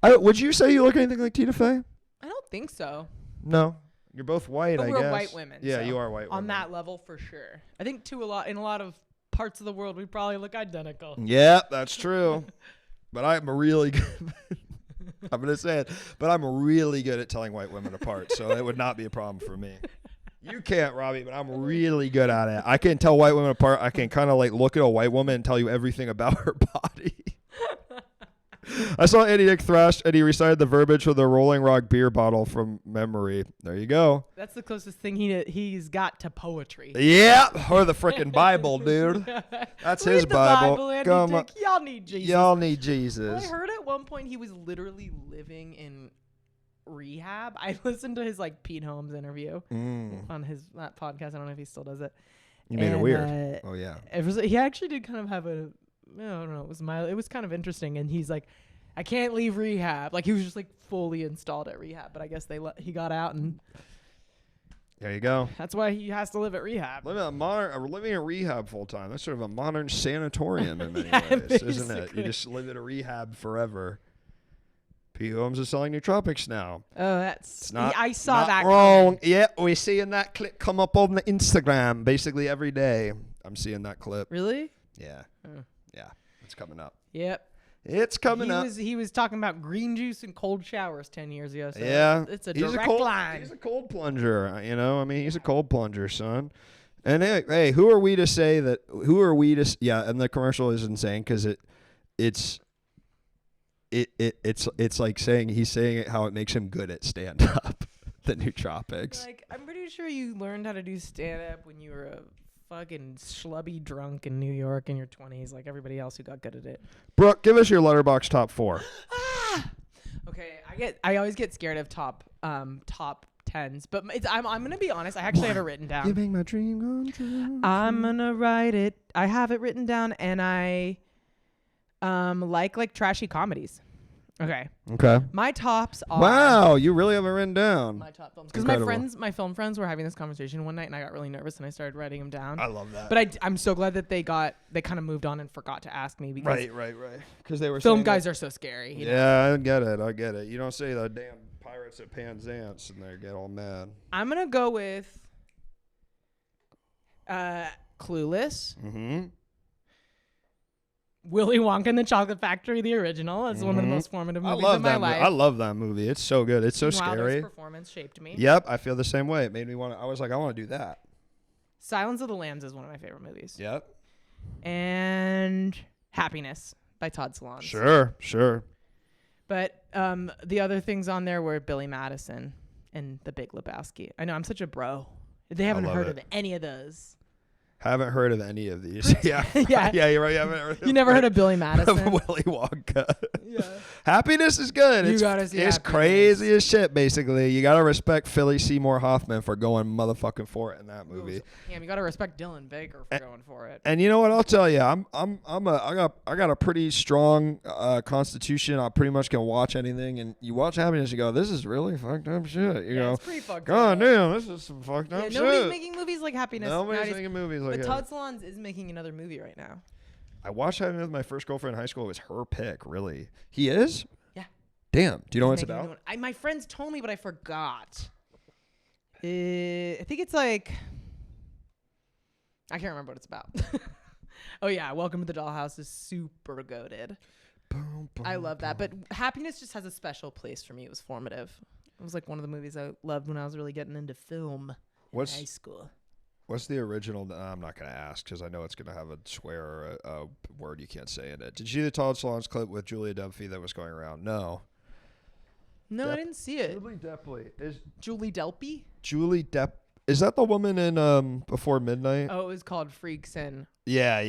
hair. Would you say you look anything like Tina Fey? I don't think so. No. You're both white, but I we're guess. white women. Yeah, so you are white women. On that level, for sure. I think in a lot of parts of the world, we probably look identical. Yeah, that's true. But I'm really good. I'm going to say it. But I'm really good at telling white women apart. So it would not be a problem for me. You can't, Robbie, but I'm really good at it. I can tell white women apart. I can kind of like look at a white woman and tell you everything about her body. I saw Andy Dick thrash, and he recited the verbiage for the Rolling Rock beer bottle from memory. There you go. That's the closest thing he's got to poetry. Yeah, or the freaking Bible, dude. That's Read his the Bible. Andy Dick. Y'all need Jesus. Y'all need Jesus. Well, I heard at one point he was literally living in rehab. I listened to his like Pete Holmes interview on that podcast. I don't know if he still does it. You made it weird. Oh yeah. He actually did kind of have a. I don't know. It was kind of interesting, and he's like, I can't leave rehab. Like he was just like fully installed at rehab, but I guess he got out, and There you go. that's why he has to live at rehab. Living in rehab full time. That's sort of a modern sanatorium in many Yeah, ways, isn't it? You basically. just live at a rehab forever. P. Holmes is selling nootropics now. Oh, that's It's not. I saw not that wrong. coming. Yeah, we're seeing that clip come up on the Instagram basically every day. I'm seeing that clip. Really? Yeah, Oh. yeah, it's coming up. Yep. It's coming up. He was talking about green juice and cold showers 10 years ago. So Yeah, it's a he's direct cold, line. He's a cold plunger, you know. I mean, he's a cold plunger, son. And hey, who are we to say that? Who are we to? Yeah, and the commercial is insane because it's like saying he's saying it how it makes him good at stand up. The nootropics. Like, I'm pretty sure you learned how to do stand up when you were a fucking schlubby drunk in New York in your 20s, like everybody else who got good at it. Brooke, give us your letterbox top 4. Okay, I always get scared of top 10s, but I'm gonna be honest. I actually have it written down. You make my dream come true. I'm gonna write it. I have it written down, and I like trashy comedies. Okay. Okay. My tops are. Wow, you really have it written down. My top films, because my film friends were having this conversation one night, and I got really nervous, and I started writing them down. I love that. But I'm so glad that they kind of moved on and forgot to ask me, because Right. Because they were film saying guys that- are so scary. You know? Yeah, I get it. You don't say the damn Pirates at Penzance and they get all mad. I'm gonna go with Clueless, Mm-hmm. Willy Wonka and the Chocolate Factory, the original. It's one of the most formative I movies love of my that. life. I love that movie. It's so good. It's so Gene Wilder's scary. performance shaped me. Yep, I feel the same way. It made me want to. I was like, I want to do that. Silence of the Lambs is one of my favorite movies. Yep. And Happiness by Todd Solondz. Sure. But the other things on there were Billy Madison and The Big Lebowski. I know I'm such a bro. They haven't love heard it. of any of those. Haven't heard of any of these. Yeah. Yeah. Yeah, you're right. You haven't heard You never heard of Billy of Madison? Willy Wonka. Yeah. Happiness is good. You It's, gotta see it's Happiness. crazy as shit, basically. You got to respect Philly Seymour Hoffman for going motherfucking for it in that movie. Damn, you gotta respect Dylan Baker for going for it. And you know what? I'll tell you, I got a pretty strong constitution. I pretty much can watch anything. And you watch Happiness, you go, this is really fucked up shit. You Yeah, go, it's pretty fucked God up. damn, this is some fucked Yeah, up nobody's shit. making movies like Happiness. Nobody's nowadays. making movies like But that. Todd Solondz is making another movie right now. I watched Happiness with my first girlfriend in high school. It was her pick, really. He is? Yeah. Damn. Do you know what He's it's making a new about? one. My friends told me, but I forgot. I think it's like, I can't remember what it's about. Oh yeah, Welcome to the Dollhouse is super goated. Boom, boom, I love that, but boom. Happiness just has a special place for me. It was formative. It was like one of the movies I loved when I was really getting into film in high school. What's the original? I'm not going to ask because I know it's going to have a swear or a word you can't say in it. Did you see the Todd Solondz clip with Julia Delpy that was going around? No. No, I didn't see it. Julie Delpy. Julie Delpy? Julie Depp. Is that the woman in Before Midnight? Oh, it was called Freaks and Yeah.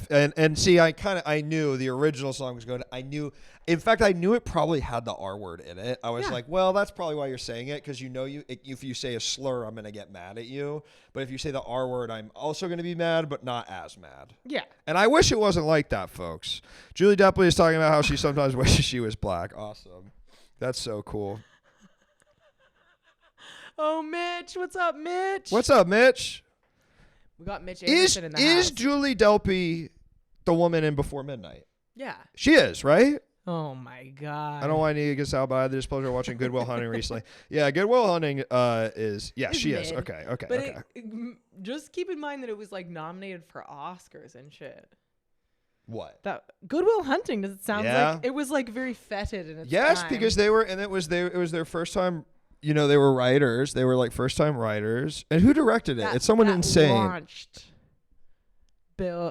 And see, I knew the original song was good. In fact, I knew it probably had the R word in it. I was Yeah. like, well, that's probably why you're saying it, because if you say a slur, I'm gonna get mad at you. But if you say the R word, I'm also gonna be mad, but not as mad. yeah. And I wish it wasn't like that, folks. Julie Depley is talking about how she sometimes wishes she was black. Awesome. That's so cool. Oh, Mitch, what's up, Mitch? What's up, Mitch? We got Mitch Is Anderson in the house. Julie Delpy the woman in Before Midnight? Yeah. She is, right? Oh my God. I don't know why I need to get out, but I had the displeasure of watching Good Will Hunting recently. Yeah, Good Will Hunting is It's she is. mid. Okay. But just keep in mind that it was like nominated for Oscars and shit. What? That Good Will Hunting, does it sound Yeah. like it was like very fetid in its Yes, time. because it was their first time. You know, they were writers. They were like first time writers. And who directed it? It's someone that insane. Launched Bill.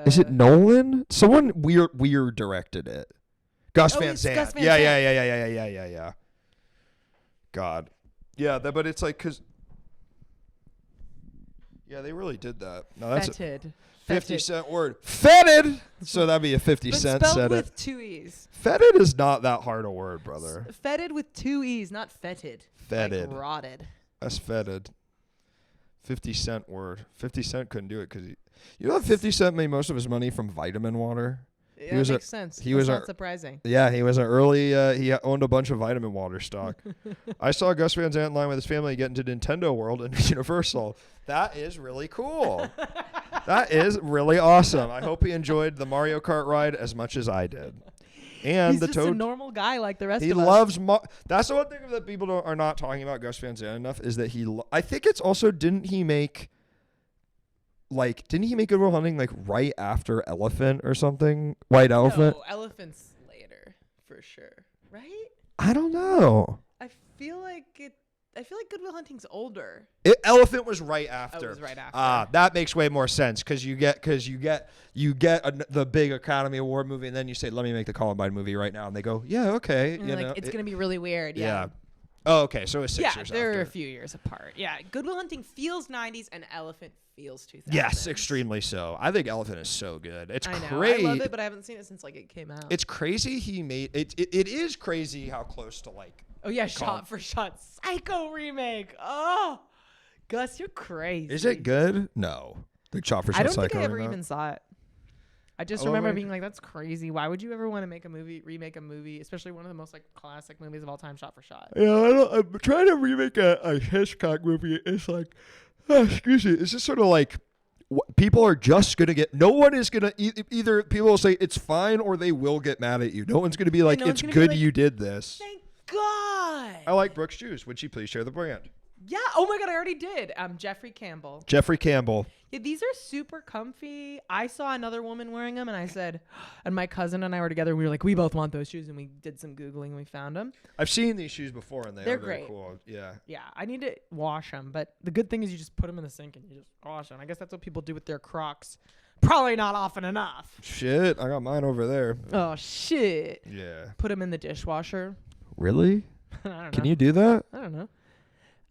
Is it Nolan? Someone weird directed it. Gus Oh, Van it's Sant. Gus Van Yeah. Sant. God. Yeah, but it's like yeah, they really did that. No, that's a Fetid. 50-cent word. Fetid. So that'd be a 50 But cent spelled said with it. 2 E's. Fetid is not that hard a word, brother. Fetid with 2 E's, not fetid. Fetid. Like rotted. That's fetid. 50-cent word. 50 Cent couldn't do it because you know that 50 Cent made most of his money from vitamin water. Yeah, that makes sense. He That's was not surprising. Yeah, he was an early. He owned a bunch of vitamin water stock. I saw Gus Van Sant in line with his family get into Nintendo World and Universal. That is really cool. That is really awesome. I hope he enjoyed the Mario Kart ride as much as I did. And He's the just a Toad. normal guy like the rest He of us. loves. That's the one thing that people are not talking about Gus Van Sant enough is that I think it's also didn't he make Good Will Hunting like right after Elephant or something? White Elephant. No, Elephant's later for sure, right? I don't know. I feel like Good Will Hunting's older. Elephant was right after. It was right after. That makes way more sense because you get the big Academy Award movie and then you say, "Let me make the Columbine movie right now," and they go, "Yeah, okay." And it's gonna be really weird. Yeah. Oh, okay. So it's 6 years they're after. a few years apart. Yeah, Good Will Hunting feels 90s and Elephant feels 2000s. Yes, extremely so. I think Elephant is so good. It's I know. crazy. I love it, but I haven't seen it since like it came out. It's crazy he made it. It is crazy how close to like. Oh yeah, shot for shot Psycho remake. Oh, Gus, you're crazy. Is it good? No. The shot for shot I don't Psycho think I ever remake? even saw it. I just Oh, remember my- being like, "That's crazy. Why would you ever want to remake a movie, especially one of the most like classic movies of all time, shot for shot?" Yeah, I'm trying to remake a Hitchcock movie. It's like, excuse me. It's just sort of like people are just gonna get. No one is gonna either. People will say it's fine or they will get mad at you. No one's gonna be like, no one's it's gonna be good like, you did this. Thank God. I like Brooke's shoes. Would she please share the brand? Yeah. Oh my God, I already did. Jeffrey Campbell. Jeffrey Campbell. Yeah, these are super comfy. I saw another woman wearing them, and I said, and my cousin and I were together. We were like, we both want those shoes, and we did some googling, and we found them. I've seen these shoes before, and They're are very great. cool. Yeah. Yeah, I need to wash them, but the good thing is you just put them in the sink and you just wash them. I guess that's what people do with their Crocs. Probably not often enough. Shit, I got mine over there. Oh shit. Yeah. Put them in the dishwasher. Really? I don't know. Can you do that? I don't know.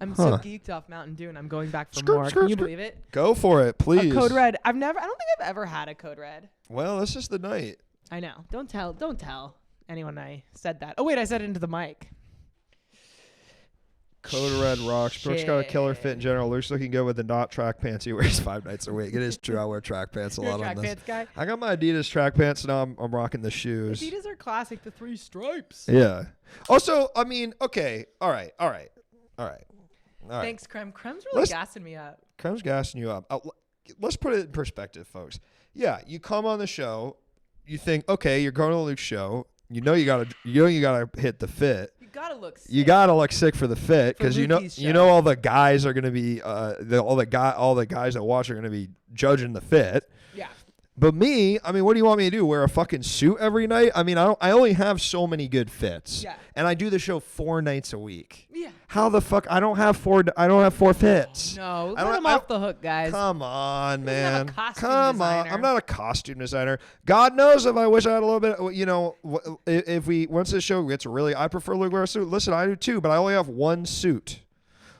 I'm Huh. so geeked off Mountain Dew, and I'm going back for Skirt, more. skirt, Can you skirt. believe it? Go for it, please. A Code Red. I don't think I've ever had a Code Red. Well, this is the night. I know. Don't tell anyone I said that. Oh wait, I said it into the mic. Code Red rocks. Brooke's got a killer fit in general. Luke's looking good with the not track pants he wears 5 nights a week. It is true. I wear track pants a You're lot a track on this. pants guy. I got my Adidas track pants. Now I'm rocking the shoes. Adidas are classic. The 3 stripes. Yeah. Also, I mean, okay. All right. Thanks, Creme. Creme's really gassing me up. Crem's gassing you up. Let's put it in perspective, folks. Yeah, you come on the show. You think, okay, you're going to Luke's show. You know you gotta hit the fit. You gotta look sick. You gotta look sick for the fit For because Lukey's you show. know all the guys are gonna be all the guys that watch are gonna be judging the fit. Yeah. But me, I mean, what do you want me to do? Wear a fucking suit every night? I mean, I only have so many good fits. Yeah. And I do the show 4 nights a week. Yeah. How the fuck? I don't have 4 fits. No, I let don't- them I off the hook, guys. Come on, doesn't have a man. costume Come on. designer. I'm not a costume designer. God knows if I wish I had a little bit, you know, once this show gets really, I prefer Luke wear a suit. Listen, I do too, but I only have 1 suit.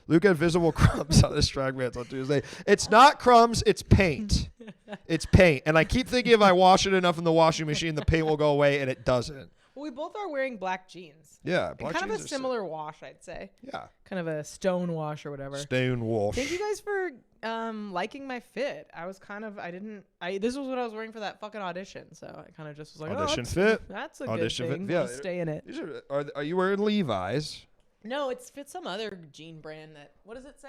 Luke had visible crumbs on his track pants on Tuesday. It's not crumbs, it's paint. It's paint. And I keep thinking if I wash it enough in the washing machine, the paint will go away, and it doesn't. Well, we both are wearing black jeans. Yeah, black Kind of jeans a are similar wash, I'd say. Yeah. Kind of a stone wash or whatever. Stone wash. Thank you guys for liking my fit. I was kind of this was what I was wearing for that fucking audition, so I kind of just was like, Audition that's, fit? That's a Audition good fit, thing. yeah. I'll stay in it. These are you wearing Levi's? No, it's some other jean brand that. What does it say?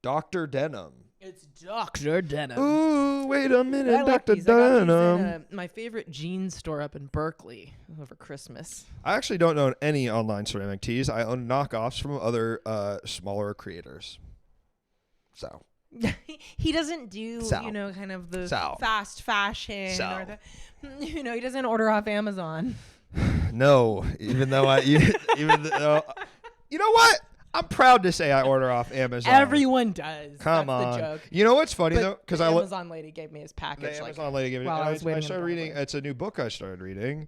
Dr. Denim. It's Dr. Denim. Ooh, wait a minute, I like Dr. these. I got these Denim. in my favorite jean store up in Berkeley over Christmas. I actually don't own any online ceramic tees. I own knockoffs from other smaller creators. So. He doesn't do, So. kind of the So. fast fashion So. or the, he doesn't order off Amazon. No, even though you know what? I'm proud to say I order off Amazon. Everyone does. Come That's on. the joke. You know what's funny But though? Because the I Amazon lady gave me his package. the Amazon lady gave me. while I was waiting I in started the reading. driveway. It's a new book I started reading.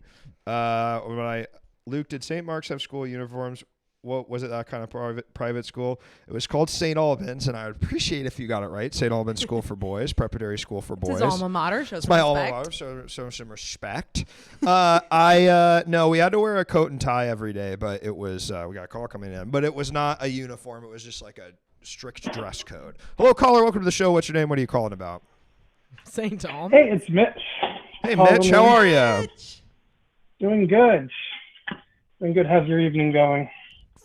Luke, did St. Mark's have school uniforms? What was it? That kind of private school? It was called St. Albans, and I would appreciate if you got it right. St. Albans School for Boys, preparatory school for boys. It's his alma mater. Shows It's my alma respect. mater, so some respect. No, we had to wear a coat and tie every day, but it was we got a call coming in, but it was not a uniform. It was just like a strict dress code. Hello, caller. Welcome to the show. What's your name? What are you calling about? St. Alma. Hey, it's Mitch. Hey, Calling Mitch, how in. are you? Doing good. Doing good. How's your evening going?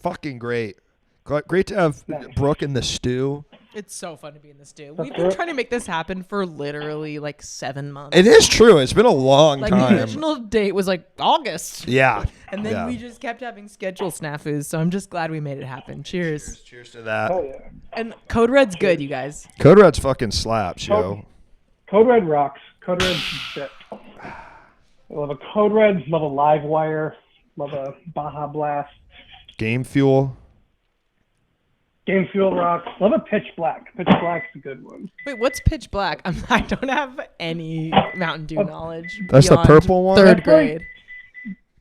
Fucking great. Great to have Brooke in the stew. It's so fun to be in the stew. That's We've been right. trying to make this happen for literally like 7 months. It is true. It's been a long Like time. the original date was like August. Yeah. And then Yeah. we just kept having schedule snafus. So I'm just glad we made it happen. Cheers. Cheers to that. Oh yeah. And Code Red's good, you guys. Code Red's fucking slaps, yo. Code Red rocks. Code Red's shit. I love a Code Red. Love a Live Wire. Love a Baja Blast. Game Fuel. Game Fuel rocks. Love a Pitch Black. Pitch Black's a good one. Wait, what's pitch black? I don't have any Mountain Dew knowledge. That's the beyond purple one? Third That's grade.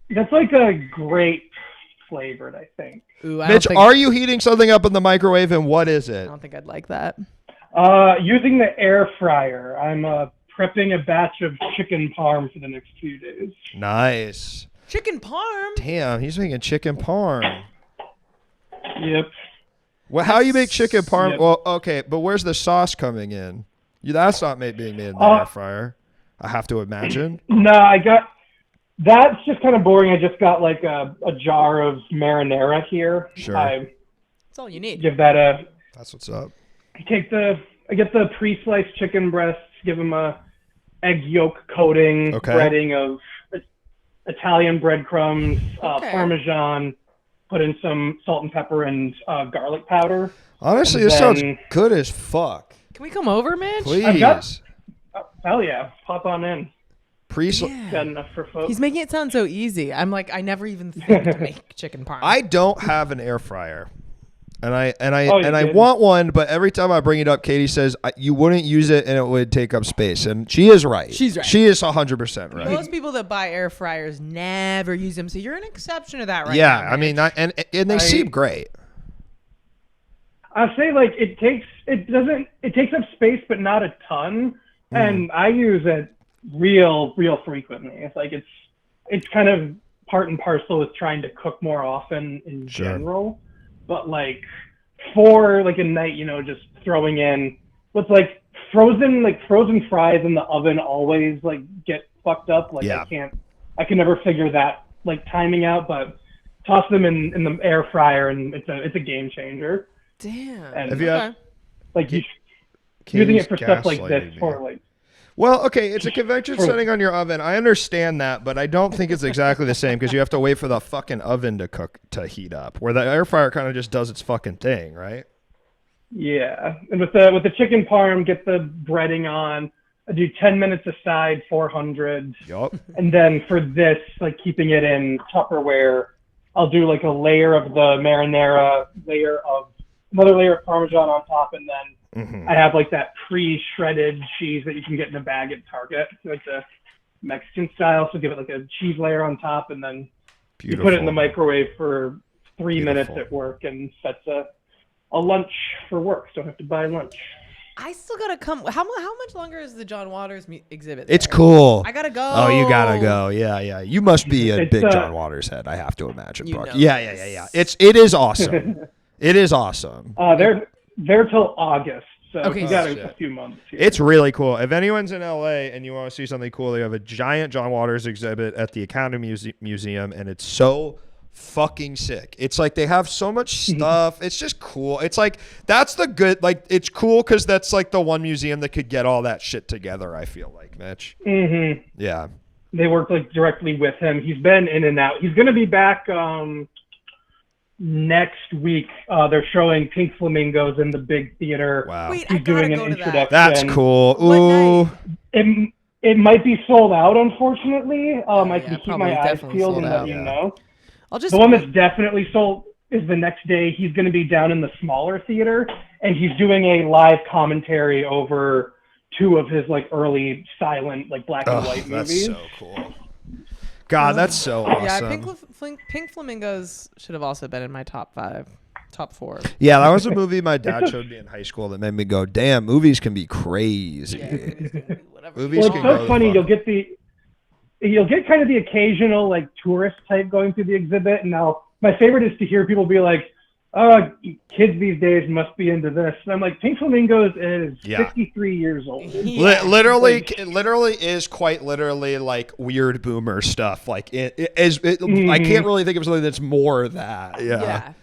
That's like a grape flavored, I think. Ooh, I Mitch, don't think, are you heating something up in the microwave, and what is I it? don't think I'd like that. Using the air fryer. I'm prepping a batch of chicken parm for the next few days. Nice. Chicken parm. Damn, he's making chicken parm. Yep. Well, how you make chicken parm? Yep. Well, okay, but where's the sauce coming in? That's not being made in the air fryer. I have to imagine. No, that's just kind of boring. I just got like a jar of marinara here. Sure. I That's all you need. give that That's what's up. I get the pre-sliced chicken breasts, give them a egg yolk coating, Okay. breading of Italian breadcrumbs, Okay. Parmesan, put in some salt and pepper and garlic powder. Honestly, And this sounds then- good as fuck. Can we come over, Mitch? Please. Hell yeah, pop on in. Got enough for folks. He's making it sound so easy. I'm like, I never even think to make chicken parm. I don't have an air fryer. And I Oh, you I did? want one, but every time I bring it up, Katie says you wouldn't use it and it would take up space, and she is right. She's right. She is 100% right. Most people that buy air fryers never use them, so you're an exception to that right Yeah, now. I mean, and they seem great. I say like it takes up space, but not a ton. And I use it real frequently. It's like it's kind of part and parcel with trying to cook more often in general. But like for like a night, just throwing in what's like frozen fries in the oven always like get fucked up. Like Yeah. I can never figure that like timing out, but toss them in the air fryer and it's a game changer. Damn. And Have you had- like using Katie's it for stuff like gaslighting this me. for like Well, okay, it's a convection setting on your oven. I understand that, but I don't think it's exactly the same because you have to wait for the fucking oven to heat up. Where the air fryer kind of just does its fucking thing, right? yeah. And with the chicken parm, get the breading on. I do 10 minutes aside, 400. Yup. And then for this, like keeping it in Tupperware, I'll do like a layer of the marinara, another layer of Parmesan on top, and then I have like that pre-shredded cheese that you can get in a bag at Target, like the Mexican style. So give it like a cheese layer on top, and then you put it in the microwave for 3 minutes at work, and that's a lunch for work. So I don't have to buy lunch. I still gotta come. How much longer is the John Waters exhibit? It's there? cool. I gotta go. Oh, you gotta go. Yeah. You must be a It's, big John Waters head, I have to imagine, You Brooke. know Yeah. this. It is awesome. It is awesome. They're till August, so Okay. you got shit. a few months here. It's really cool. If anyone's in LA and you want to see something cool, they have a giant John Waters exhibit at the Academy Museum, and it's so fucking sick. It's like they have so much stuff. It's just cool. It's like that's the good. Like it's cool because that's like the one museum that could get all that shit together. I feel like, Mitch. Mm-hmm. Yeah. They work like directly with him. He's been in and out. He's gonna be back next week. They're showing Pink Flamingos in the big theater. Wow. Wait, He's I gotta doing go an to that. introduction. That's cool. What Ooh. night? It might be sold out, unfortunately. I yeah, can keep probably my eyes definitely peeled sold and out. let you Yeah. know. I'll just. The one that's definitely sold is the next day. He's going to be down in the smaller theater, and he's doing a live commentary over two of his like early silent, like black and white That's movies. so cool. God, that's so awesome. Yeah, Pink Flamingos should have also been in my top 4. Yeah, that was a movie my dad showed me in high school that made me go, "Damn, movies can be crazy." Whatever. Movies Well, can it's go so the funny. fuck. You'll get kind of the occasional like tourist type going through the exhibit. And now my favorite is to hear people be like, kids these days must be into this. And I'm like, Pink Flamingos is 53 years old. Literally is quite literally like weird boomer stuff. Like I can't really think of something that's more that. Yeah.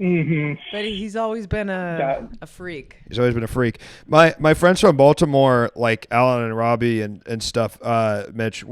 But he's always been a freak. He's always been a freak. My friends from Baltimore, like Alan and Robbie and stuff, Mitch,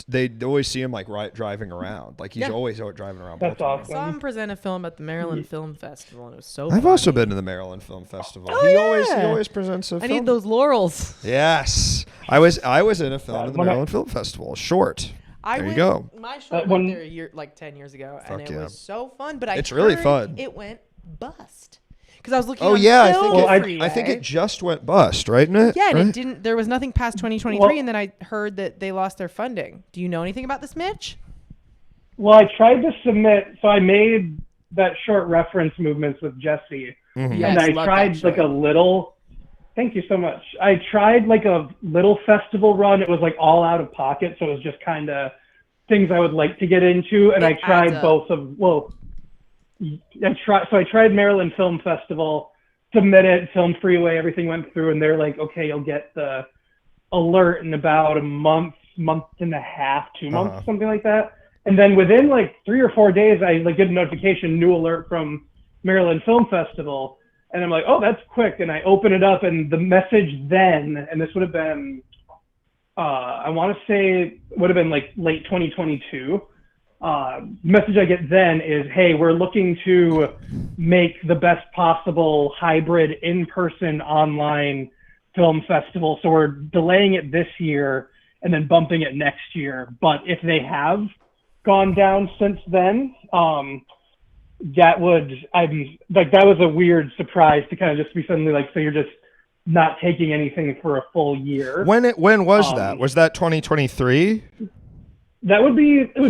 they'd always see him like driving around. Like he's always out driving around. That's Baltimore. awesome. I saw him present a film at the Maryland Film Festival, and it was so. I've also been to the Maryland Film Festival. Oh, he always presents a film. I need those laurels. Yes, I was in a film at the Maryland Film Festival. Short. There you go. My short went there 10 years ago, and it was so fun. But it's really fun. It went bust because I was looking. I think it just went bust, right? And it didn't. There was nothing past 2023, and then I heard that they lost their funding. Do you know anything about this, Mitch? Well, I tried to submit. So I made that short reference movements with Jesse, and I tried like a little. Thank you so much. I tried like a little festival run. It was like all out of pocket, so it was just kind of things I would like to get into. And I tried both of. Well, I tried Maryland Film Festival, submitted, Film Freeway, everything went through, and they're like, okay, you'll get the alert in about a month and a half, 2 months, something like that. And then within like 3 or 4 days, I like get a notification, new alert from Maryland Film Festival. And I'm like, oh, that's quick. And I open it up, and the message then, and this would have been, I want to say, would have been like late 2022. Message I get then is, hey, we're looking to make the best possible hybrid in-person online film festival. So we're delaying it this year and then bumping it next year. But if they have gone down since then, that was a weird surprise to kind of just be suddenly like, so you're just not taking anything for a full year. When was that? Was that 2023? It would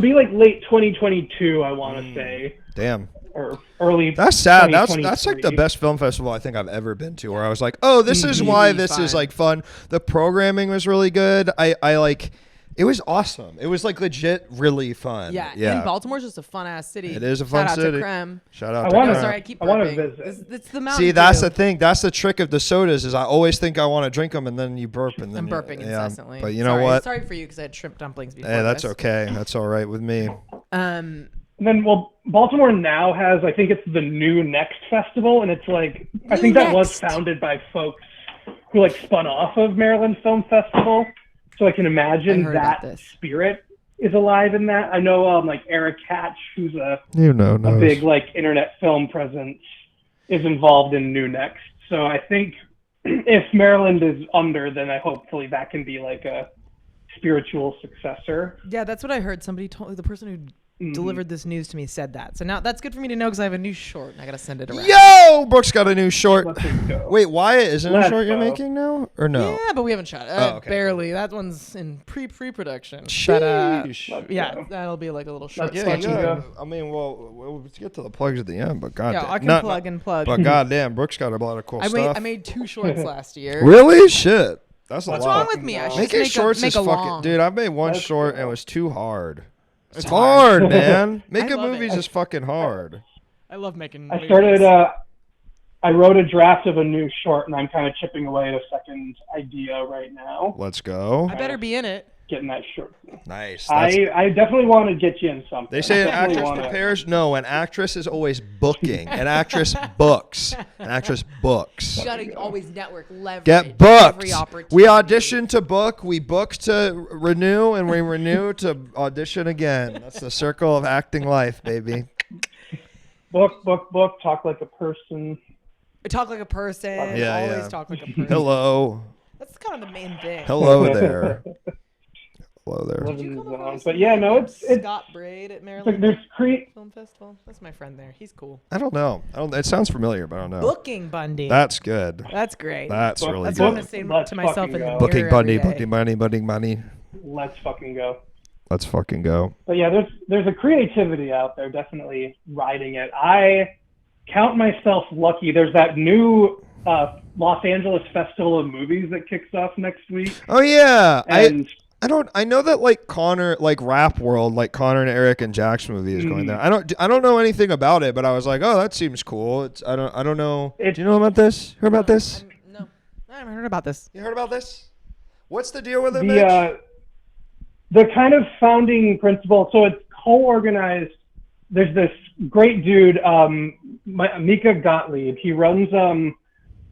be like late 2022, I want to say. Damn. Or early. That's sad. That's like the best film festival I think I've ever been to, where I was like, oh, this is why this is like fun. The programming was really good. I like. It was awesome. It was like legit really fun. Yeah. And Baltimore's just a fun ass city. It is a fun city. Shout out to Creme. Shout out to Creme. Sorry, I keep burping. It's the Mountain See, that's the thing. That's the trick of the sodas is I always think I want to drink them and then you burp and then I'm burping incessantly. But you know what? Sorry for you because I had shrimp dumplings before. Hey, that's okay. That's all right with me. And then, Baltimore now has, I think it's the New Next Festival, and it's like, I think that was founded by folks who like spun off of Maryland Film Festival. So I can imagine that spirit is alive in that. I know like Eric Hatch, who's a big like internet film presence, is involved in New Next. So I think if Maryland is under, then hopefully that can be like a spiritual successor. Yeah, that's what I heard. Somebody told the person who delivered this news to me said that. So now that's good for me to know because I have a new short and I gotta send it around. Yo, Brooke's got a new short. Wait, Wyatt, isn't it a short you're making now or no? Yeah, but we haven't shot it. Barely. That one's in pre-production. Sheesh. Yeah, that'll be like a little short. Yeah. I mean, we'll get to the plugs at the end, but goddamn. Yeah, I can plug. But goddamn, Brooke's got a lot of cool stuff. I made 2 shorts last year. Really? Shit. That's a lot. What's wrong with me? I should making shorts make is a fucking. long. Dude, I've made one short and it was too hard. It's hard, man. Making movies is fucking hard. I love making movies. I wrote a draft of a new short, and I'm kind of chipping away at a second idea right now. Let's go. I better be in it. Getting that short. Nice. I definitely want to get you in something. They say an actress prepares. No, an actress is always booking. An actress books. An actress books. You gotta always network, leverage. Get booked. Every opportunity. We audition to book. We book to renew, and we renew to audition again. That's the circle of acting life, baby. Book. Talk like a person. Talk like a person. Always talk like a person. Hello. That's kind of the main thing. Hello there. Hello there. But yeah, no, it's Scott Braid at Maryland Film Festival. That's my friend there. He's cool. I don't know. It sounds familiar, but I don't know. Booking Bundy. That's good. That's great. That's really good. That's what I'm gonna say to myself in the mirror. Booking Bundy, booking money. Let's fucking go. Let's fucking go. But yeah, there's a creativity out there, definitely riding it. I count myself lucky. There's that new Los Angeles Festival of Movies that kicks off next week. Oh yeah, and I know that like Connor, like Rap World, like Connor and Eric and Jack's movie is going there. I don't know anything about it, but I was like, oh, that seems cool. I don't know. Do you know about this? Heard about this? No, I haven't heard about this. You heard about this? What's the deal with it, Mitch? The kind of founding principle. So it's co-organized. There's this great dude, Mika Gottlieb. He runs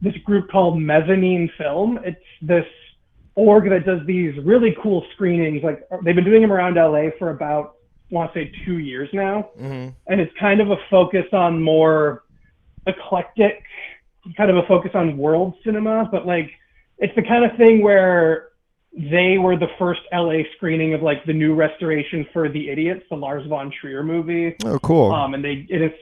this group called Mezzanine Film. It's this org that does these really cool screenings. Like they've been doing them around LA for about, I want to say 2 years now. Mm-hmm. And it's kind of a focus on more eclectic, kind of a focus on world cinema, but like it's the kind of thing where they were the first LA screening of like the new restoration for The Idiots, the Lars von Trier movie. Oh, cool. And it's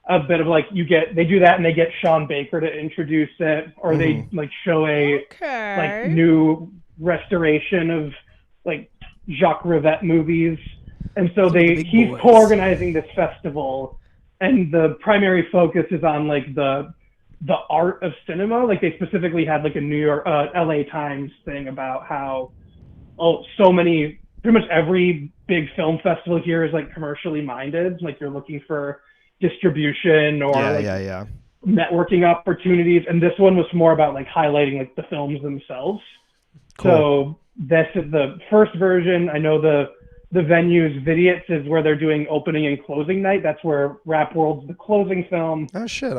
a bit of like they do that and they get Sean Baker to introduce it, or they like show a like new restoration of like Jacques Rivette movies. And so he's co-organizing this festival, and the primary focus is on like the art of cinema. Like they specifically had like a New York, LA Times thing about how pretty much every big film festival here is like commercially minded. Like you're looking for distribution or networking opportunities, and this one was more about like highlighting like the films themselves. Cool. So this is the first version. I know the venue's Vidiots is where they're doing opening and closing night. That's where Rap World's the closing film. Oh shit!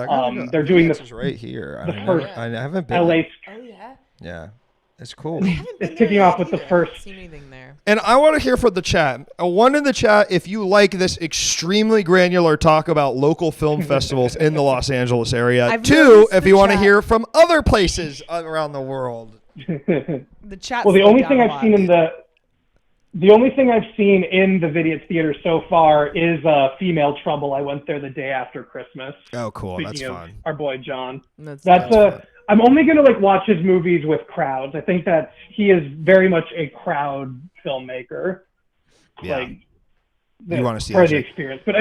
They're doing this right here. I haven't been. LA. Oh yeah. Yeah, it's cool. It's kicking off with the first. Seen anything there? And I want to hear from the chat. One in the chat, if you like this extremely granular talk about local film festivals in the Los Angeles area. Two, if you want to hear from other places around the world. The chat. Well, the only thing I've seen in the Vidiots theater so far is Female Trouble. I went there the day after Christmas. Oh, cool. Speaking That's of fun. Our boy John. That's fun. I'm only gonna like watch his movies with crowds. I think that he is very much a crowd filmmaker. Yeah. Like, you want to see for the experience, but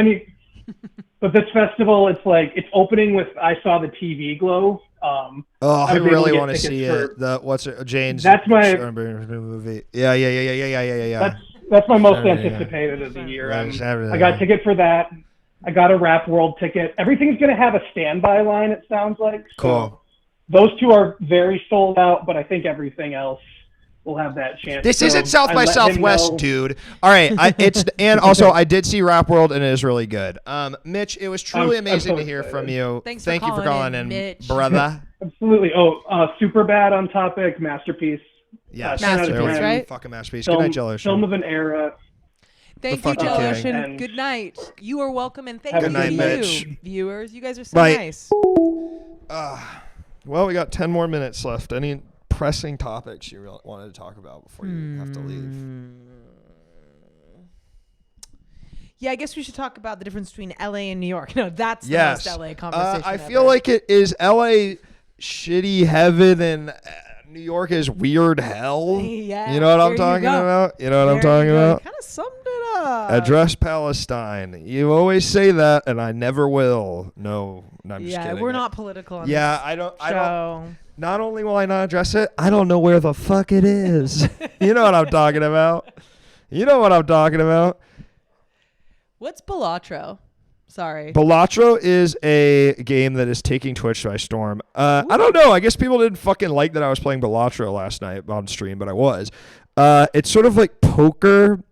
this festival, it's opening with I Saw the TV Glow. I really want to see it. Jane's. That's my movie. Yeah. That's my most anticipated of the year. I got a ticket for that. I got a Rap World ticket. Everything's gonna have a standby line. It sounds like. Cool. Those two are very sold out, but I think everything else will have that chance. This isn't South by Southwest, dude. All right, and also I did see Rap World and it is really good. Mitch, it was truly amazing to hear from you. Thank you for calling in, Mitch. brother. Absolutely. Superbad on topic, masterpiece. Yes, masterpiece, right? Fucking masterpiece. Good night, Jello. Film of an era. Thank you, Jello Ocean. Good night. You are welcome, and thank you to you, Mitch. viewers. You guys are so nice. Well, we got 10 more minutes left. Any pressing topics you wanted to talk about before you have to leave? Yeah, I guess we should talk about the difference between LA and New York. No, that's the most LA conversation I feel like it is LA shitty heaven and New York is weird hell. Yeah, you know what I'm talking about? You know what I'm talking about? Kind of summed it up. Address Palestine. You always say that, and I never will. No, I'm just kidding. Yeah, we're not political on this I don't. Not only will I not address it, I don't know where the fuck it is. You know what I'm talking about. What's Balatro? Sorry. Balatro is a game that is taking Twitch by storm. I don't know. I guess people didn't fucking like that I was playing Balatro last night on stream, but I was. It's sort of like poker.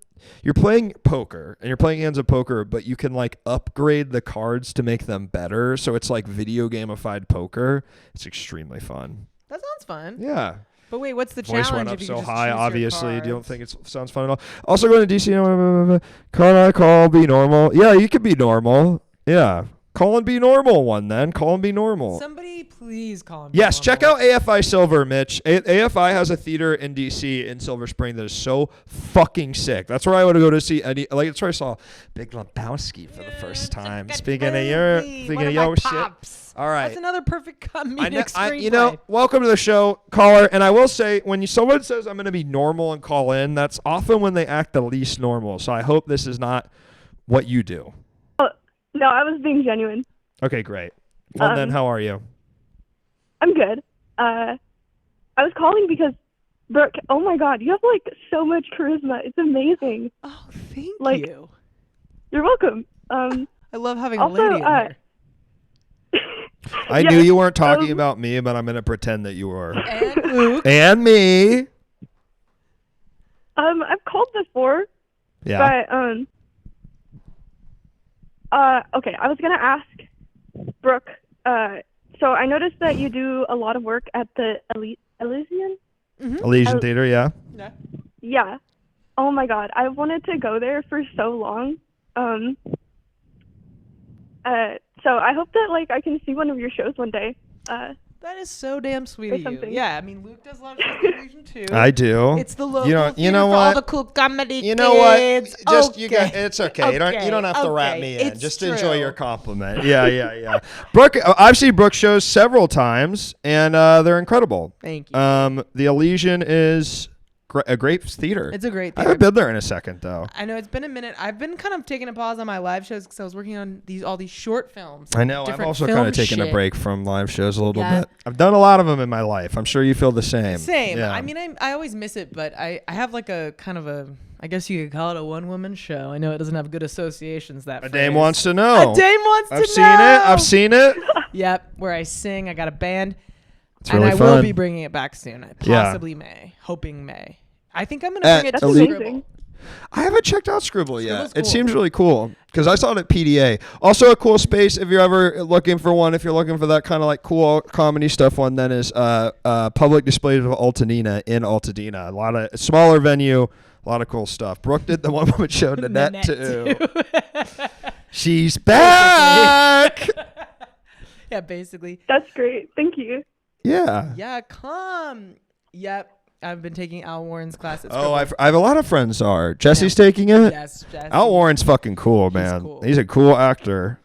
You're playing poker, and you're playing hands of poker, but you can like upgrade the cards to make them better. So it's like video gamified poker. It's extremely fun. That sounds fun. Yeah. But wait, what's the Voice challenge? went up if you so just high, choose your obviously. cards? You don't think it sounds fun at all? Also going to DC. Can I call be normal? Yeah, you can be normal. Yeah. Call and be normal one then. Call and be normal. Somebody please call me. Yes, check out AFI Silver, Mitch. AFI has a theater in DC in Silver Spring that is so fucking sick. That's where I would go to see that's where I saw Big Lebowski for the first time. Speaking of your shit. All right. That's another perfect comedic screenplay. Welcome to the show, caller. And I will say, when someone says I'm going to be normal and call in, that's often when they act the least normal. So I hope this is not what you do. No, I was being genuine. Okay, great. Well, then, how are you? I'm good. I was calling because Brooke, oh my God, you have like so much charisma. It's amazing. Oh, thank Like, you. You're welcome. I love having also, a lady in here. I knew you weren't talking about me, but I'm going to pretend that you were. And Luke. And me. I've called before. Yeah. But okay, I was gonna ask Brooke. So I noticed that you do a lot of work at the Elysian. Elysian Theater, yeah. Yeah. Oh my God, I wanted to go there for so long. So I hope that like I can see one of your shows one day. That is so damn sweet of you. something. Yeah, I mean, Luke does a lot of shows at Illusion too. I do. It's the local you theater know for what? all the cool comedy You know what? kids. Just okay. it's okay. You don't have to wrap me in. It's Just true. enjoy your compliment. Yeah. Brooke, I've seen Brooke shows several times, and they're incredible. Thank you. The Elysian is a great theater. It's a great I theater. haven't been there in a second though. I know it's been a minute. I've been kind of taking a pause on my live shows because I was working on all these short films. I know. I've different also film kind of taken a shit. break from live shows a little Yeah. bit. I've done a lot of them in my life. I'm sure you feel the same. Same. Yeah. I mean, I always miss it, but I have like a kind of a, I guess you could call it a one-woman show. I know it doesn't have good associations, that A phrase. dame wants to know. A dame wants to know. I've seen it. Yep, where I sing. I got a band. It's really and I fun. will be bringing it back soon. I possibly may. Hoping May. I think I'm going to At bring it to Elite- Scribble. I haven't checked out Scribble yet. Scribble's It cool. seems really cool because I saw it at PDA. Also a cool space if you're ever looking for one. If you're looking for that kind of like cool comedy stuff, one then is Public Displays of Altanina in Altadena. A lot of smaller venue, a lot of cool stuff. Brooke did the one woman show Nanette too. She's back. Yeah, basically. That's great. Thank you. Yeah. Yeah, come. Yep. I've been taking Al Warren's class at Oh, Scribble. I have a lot of friends are. Jesse's taking it. Yes, Jesse. Al Warren's fucking cool, man. cool. He's a cool actor.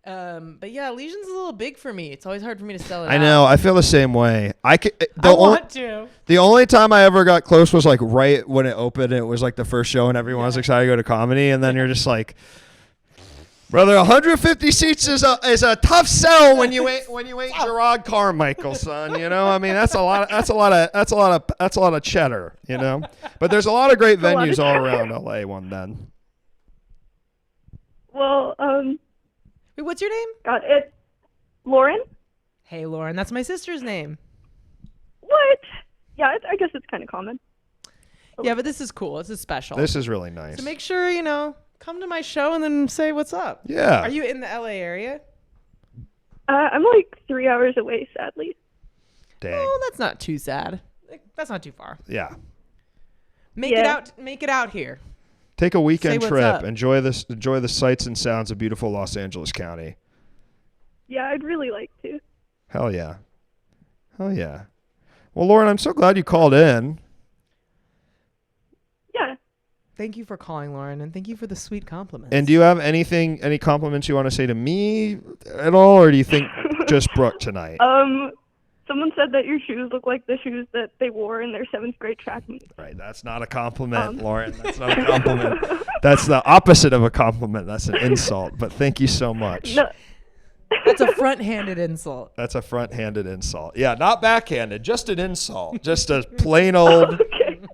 But yeah, Legion's a little big for me. It's always hard for me to sell it I out. know. I feel the same way. I want to. The only time I ever got close was like right when it opened. It was like the first show, and everyone was excited to go to comedy. And then you're just like, brother, 150 seats is a tough sell when you ain't Gerard Carmichael, son. You know, I mean that's a lot of cheddar. You know, but there's a lot of great venues all around LA. One then. Well, Wait, what's your name? it's Lauren. Hey, Lauren. That's my sister's name. What? Yeah, I guess it's kind of common. Yeah, but this is cool. This is special. This is really nice. So make sure, come to my show and then say what's up. Yeah. Are you in the LA area? I'm like 3 hours away, sadly. Dang. Oh, that's not too sad. That's not too far. Yeah. Make it out here. Take a weekend Say what's trip. up. Enjoy the sights and sounds of beautiful Los Angeles County. Yeah, I'd really like to. Hell yeah. Hell yeah. Well, Lauren, I'm so glad you called in. Yeah. Thank you for calling, Lauren, and thank you for the sweet compliments. And do you have any compliments you want to say to me at all, or do you think just Brooke tonight? Someone said that your shoes look like the shoes that they wore in their 7th grade track meet. Right, that's not a compliment, Lauren. That's not a compliment. That's the opposite of a compliment. That's an insult. But thank you so much. No. That's a front-handed insult. That's a front-handed insult. Yeah, not backhanded, just an insult. Just a plain old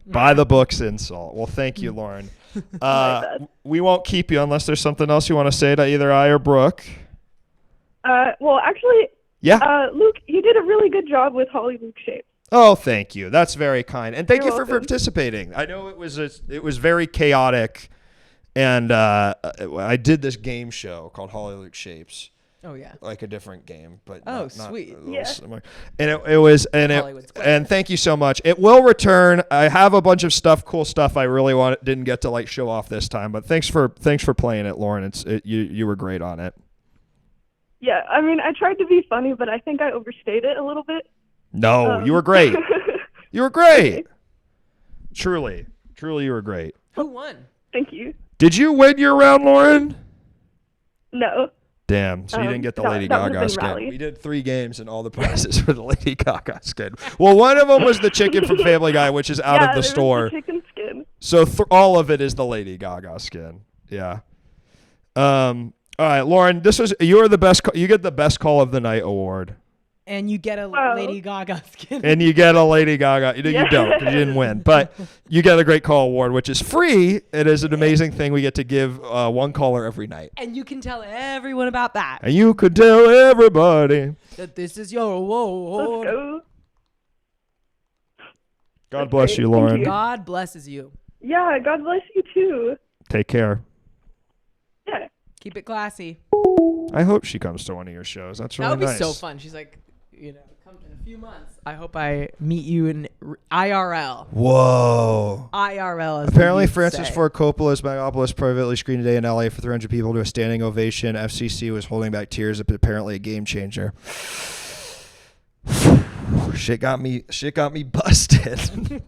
by the books insult. Well, thank you, Lauren. We won't keep you unless there's something else you want to say to either I or Brooke. Well, actually, Yeah. Luke, you did a really good job with Holly Luke Shapes. Oh, thank you. That's very kind, and thank You're you for welcome. participating. I know it was very chaotic, and I did this game show called Holly Luke Shapes. Oh yeah. Like a different game, but Oh, not sweet. a little Yeah. similar. And it was Hollywood Square. and thank you so much. It will return. I have a bunch of cool stuff I really didn't get to like show off this time, but thanks for playing it, Lauren. You were great on it. Yeah, I mean, I tried to be funny, but I think I overstayed it a little bit. No, you were great. You were great. Truly, you were great. Who won? Thank you. Did you win your round, Lauren? No. Damn, so you didn't get the Lady that would've Gaga been skin. Raleigh. We did 3 games and all the prizes were the Lady Gaga skin. Well, one of them was the chicken from Family Guy, which is out Yeah, of the there store. was the chicken skin. So all of it is the Lady Gaga skin. Yeah. All right, Lauren, you are the best. You get the best call of the night award. And you get a Wow. Lady Gaga skin. And you get a Lady Gaga. You don't, because you didn't win. But you get a Great Call Award, which is free. It is an amazing thing. We get to give one caller every night. And you can tell everyone about that. And you could tell everybody. That this is your award. Let's go. God bless you, Thank Lauren. you. God blesses you. Yeah, God bless you too. Take care. Yeah. Keep it classy. I hope she comes to one of your shows. That's really That would be nice. so fun. She's like, come in a few months. I hope I meet you in IRL. Whoa. IRL. Apparently, Francis Ford Coppola's Megalopolis privately screened today in LA for 300 people to a standing ovation. FCC was holding back tears. Apparently, a game changer. Shit got me busted.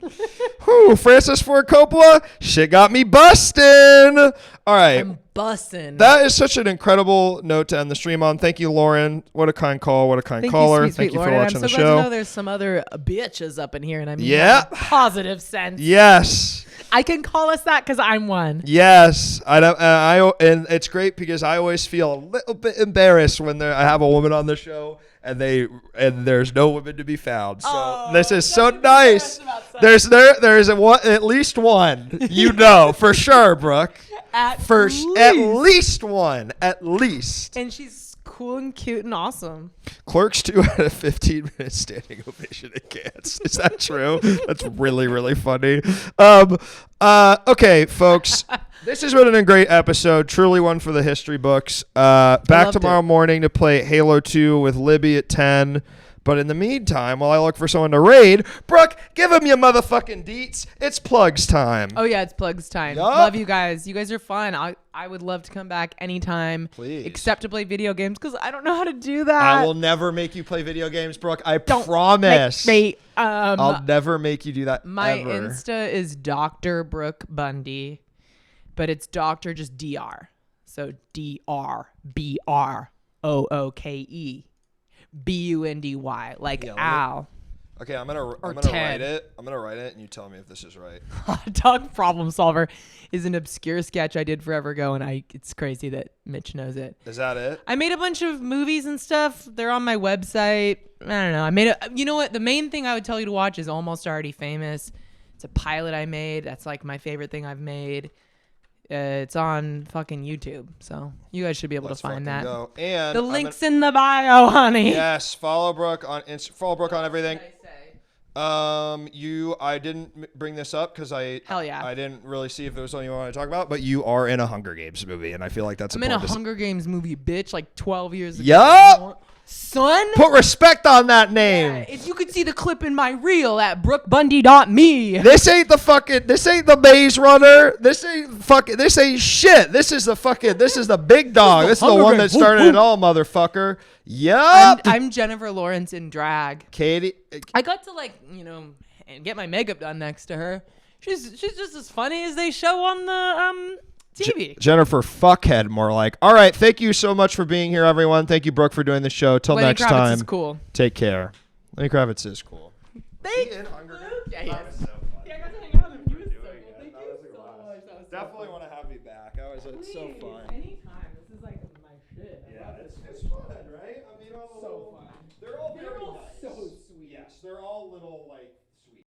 Whew, Francis Ford Coppola. Shit got me busting. All right. I'm bussin'. That is such an incredible note to end the stream on. Thank you, Lauren. What a kind call. What a kind caller. Thank you, for Lauren. watching I'm so the glad show. to know there's some other bitches up in here, and I mean Yeah. that in a positive sense. Yes. I can call us that because I'm one. Yes, I don't. And it's great because I always feel a little bit embarrassed when I have a woman on the show and there's no women to be found. So this is so nice. There's at least one. You know for sure, Brooke. At least one. At least. And she's cool and cute and awesome. Clerks 2 had a 15-minute standing ovation at Gantz. Is that true? That's really, really funny. Okay, folks. This has been a great episode. Truly one for the history books. Back tomorrow morning to play Halo 2 with Libby at 10. But in the meantime, while I look for someone to raid, Brooke, give him your motherfucking deets. It's plugs time. Oh, yeah, it's plugs time. Yup. Love you guys. You guys are fun. I would love to come back anytime. Please. Except to play video games because I don't know how to do that. I will never make you play video games, Brooke. I promise. I'll never make you do that My ever. Insta is Dr. Brooke Bundy, but it's Dr. just DR. So DRBROOKE. Bundy, like Al. Okay, I'm gonna write it. I'm gonna write it, and you tell me if this is right. Hot Dog Problem Solver is an obscure sketch I did forever ago, and it's crazy that Mitch knows it. Is that it? I made a bunch of movies and stuff. They're on my website. I don't know. You know what? The main thing I would tell you to watch is Almost Already Famous. It's a pilot I made. That's like my favorite thing I've made. It's on fucking YouTube, so you guys should be able to find that. Go. And the link's in the bio, honey. Yes, follow Brooke on everything. I didn't bring this up because I didn't really see if there was something you wanted to talk about, but you are in a Hunger Games movie, and I feel like that's I'm in a Hunger Games movie, bitch, like 12 years ago. Yup. Son, put respect on that name. Yeah, if you could see the clip in my reel at brookebundy.me. This ain't the Maze Runner. This ain't shit. This is the big dog. This is the one that started it all, motherfucker. Yup. I'm Jennifer Lawrence in drag. Katie. I got to and get my makeup done next to her. She's just as funny as they show on the TV. Jennifer Fuckhead, more like. All right, thank you so much for being here, everyone. Thank you, Brooke, for doing the show. Till Lenny next Kravitz time. is cool. Take care. Lenny Kravitz is cool. Thank you. Yeah, he is. Yeah, I got to hang out with him. He was so cool. Thank you so much. Definitely want to have you back. It's so fun. Anytime. This is like my shit. Yeah, it's fun, right? I mean, so fun. They're all so sweet. Yes, they're all little like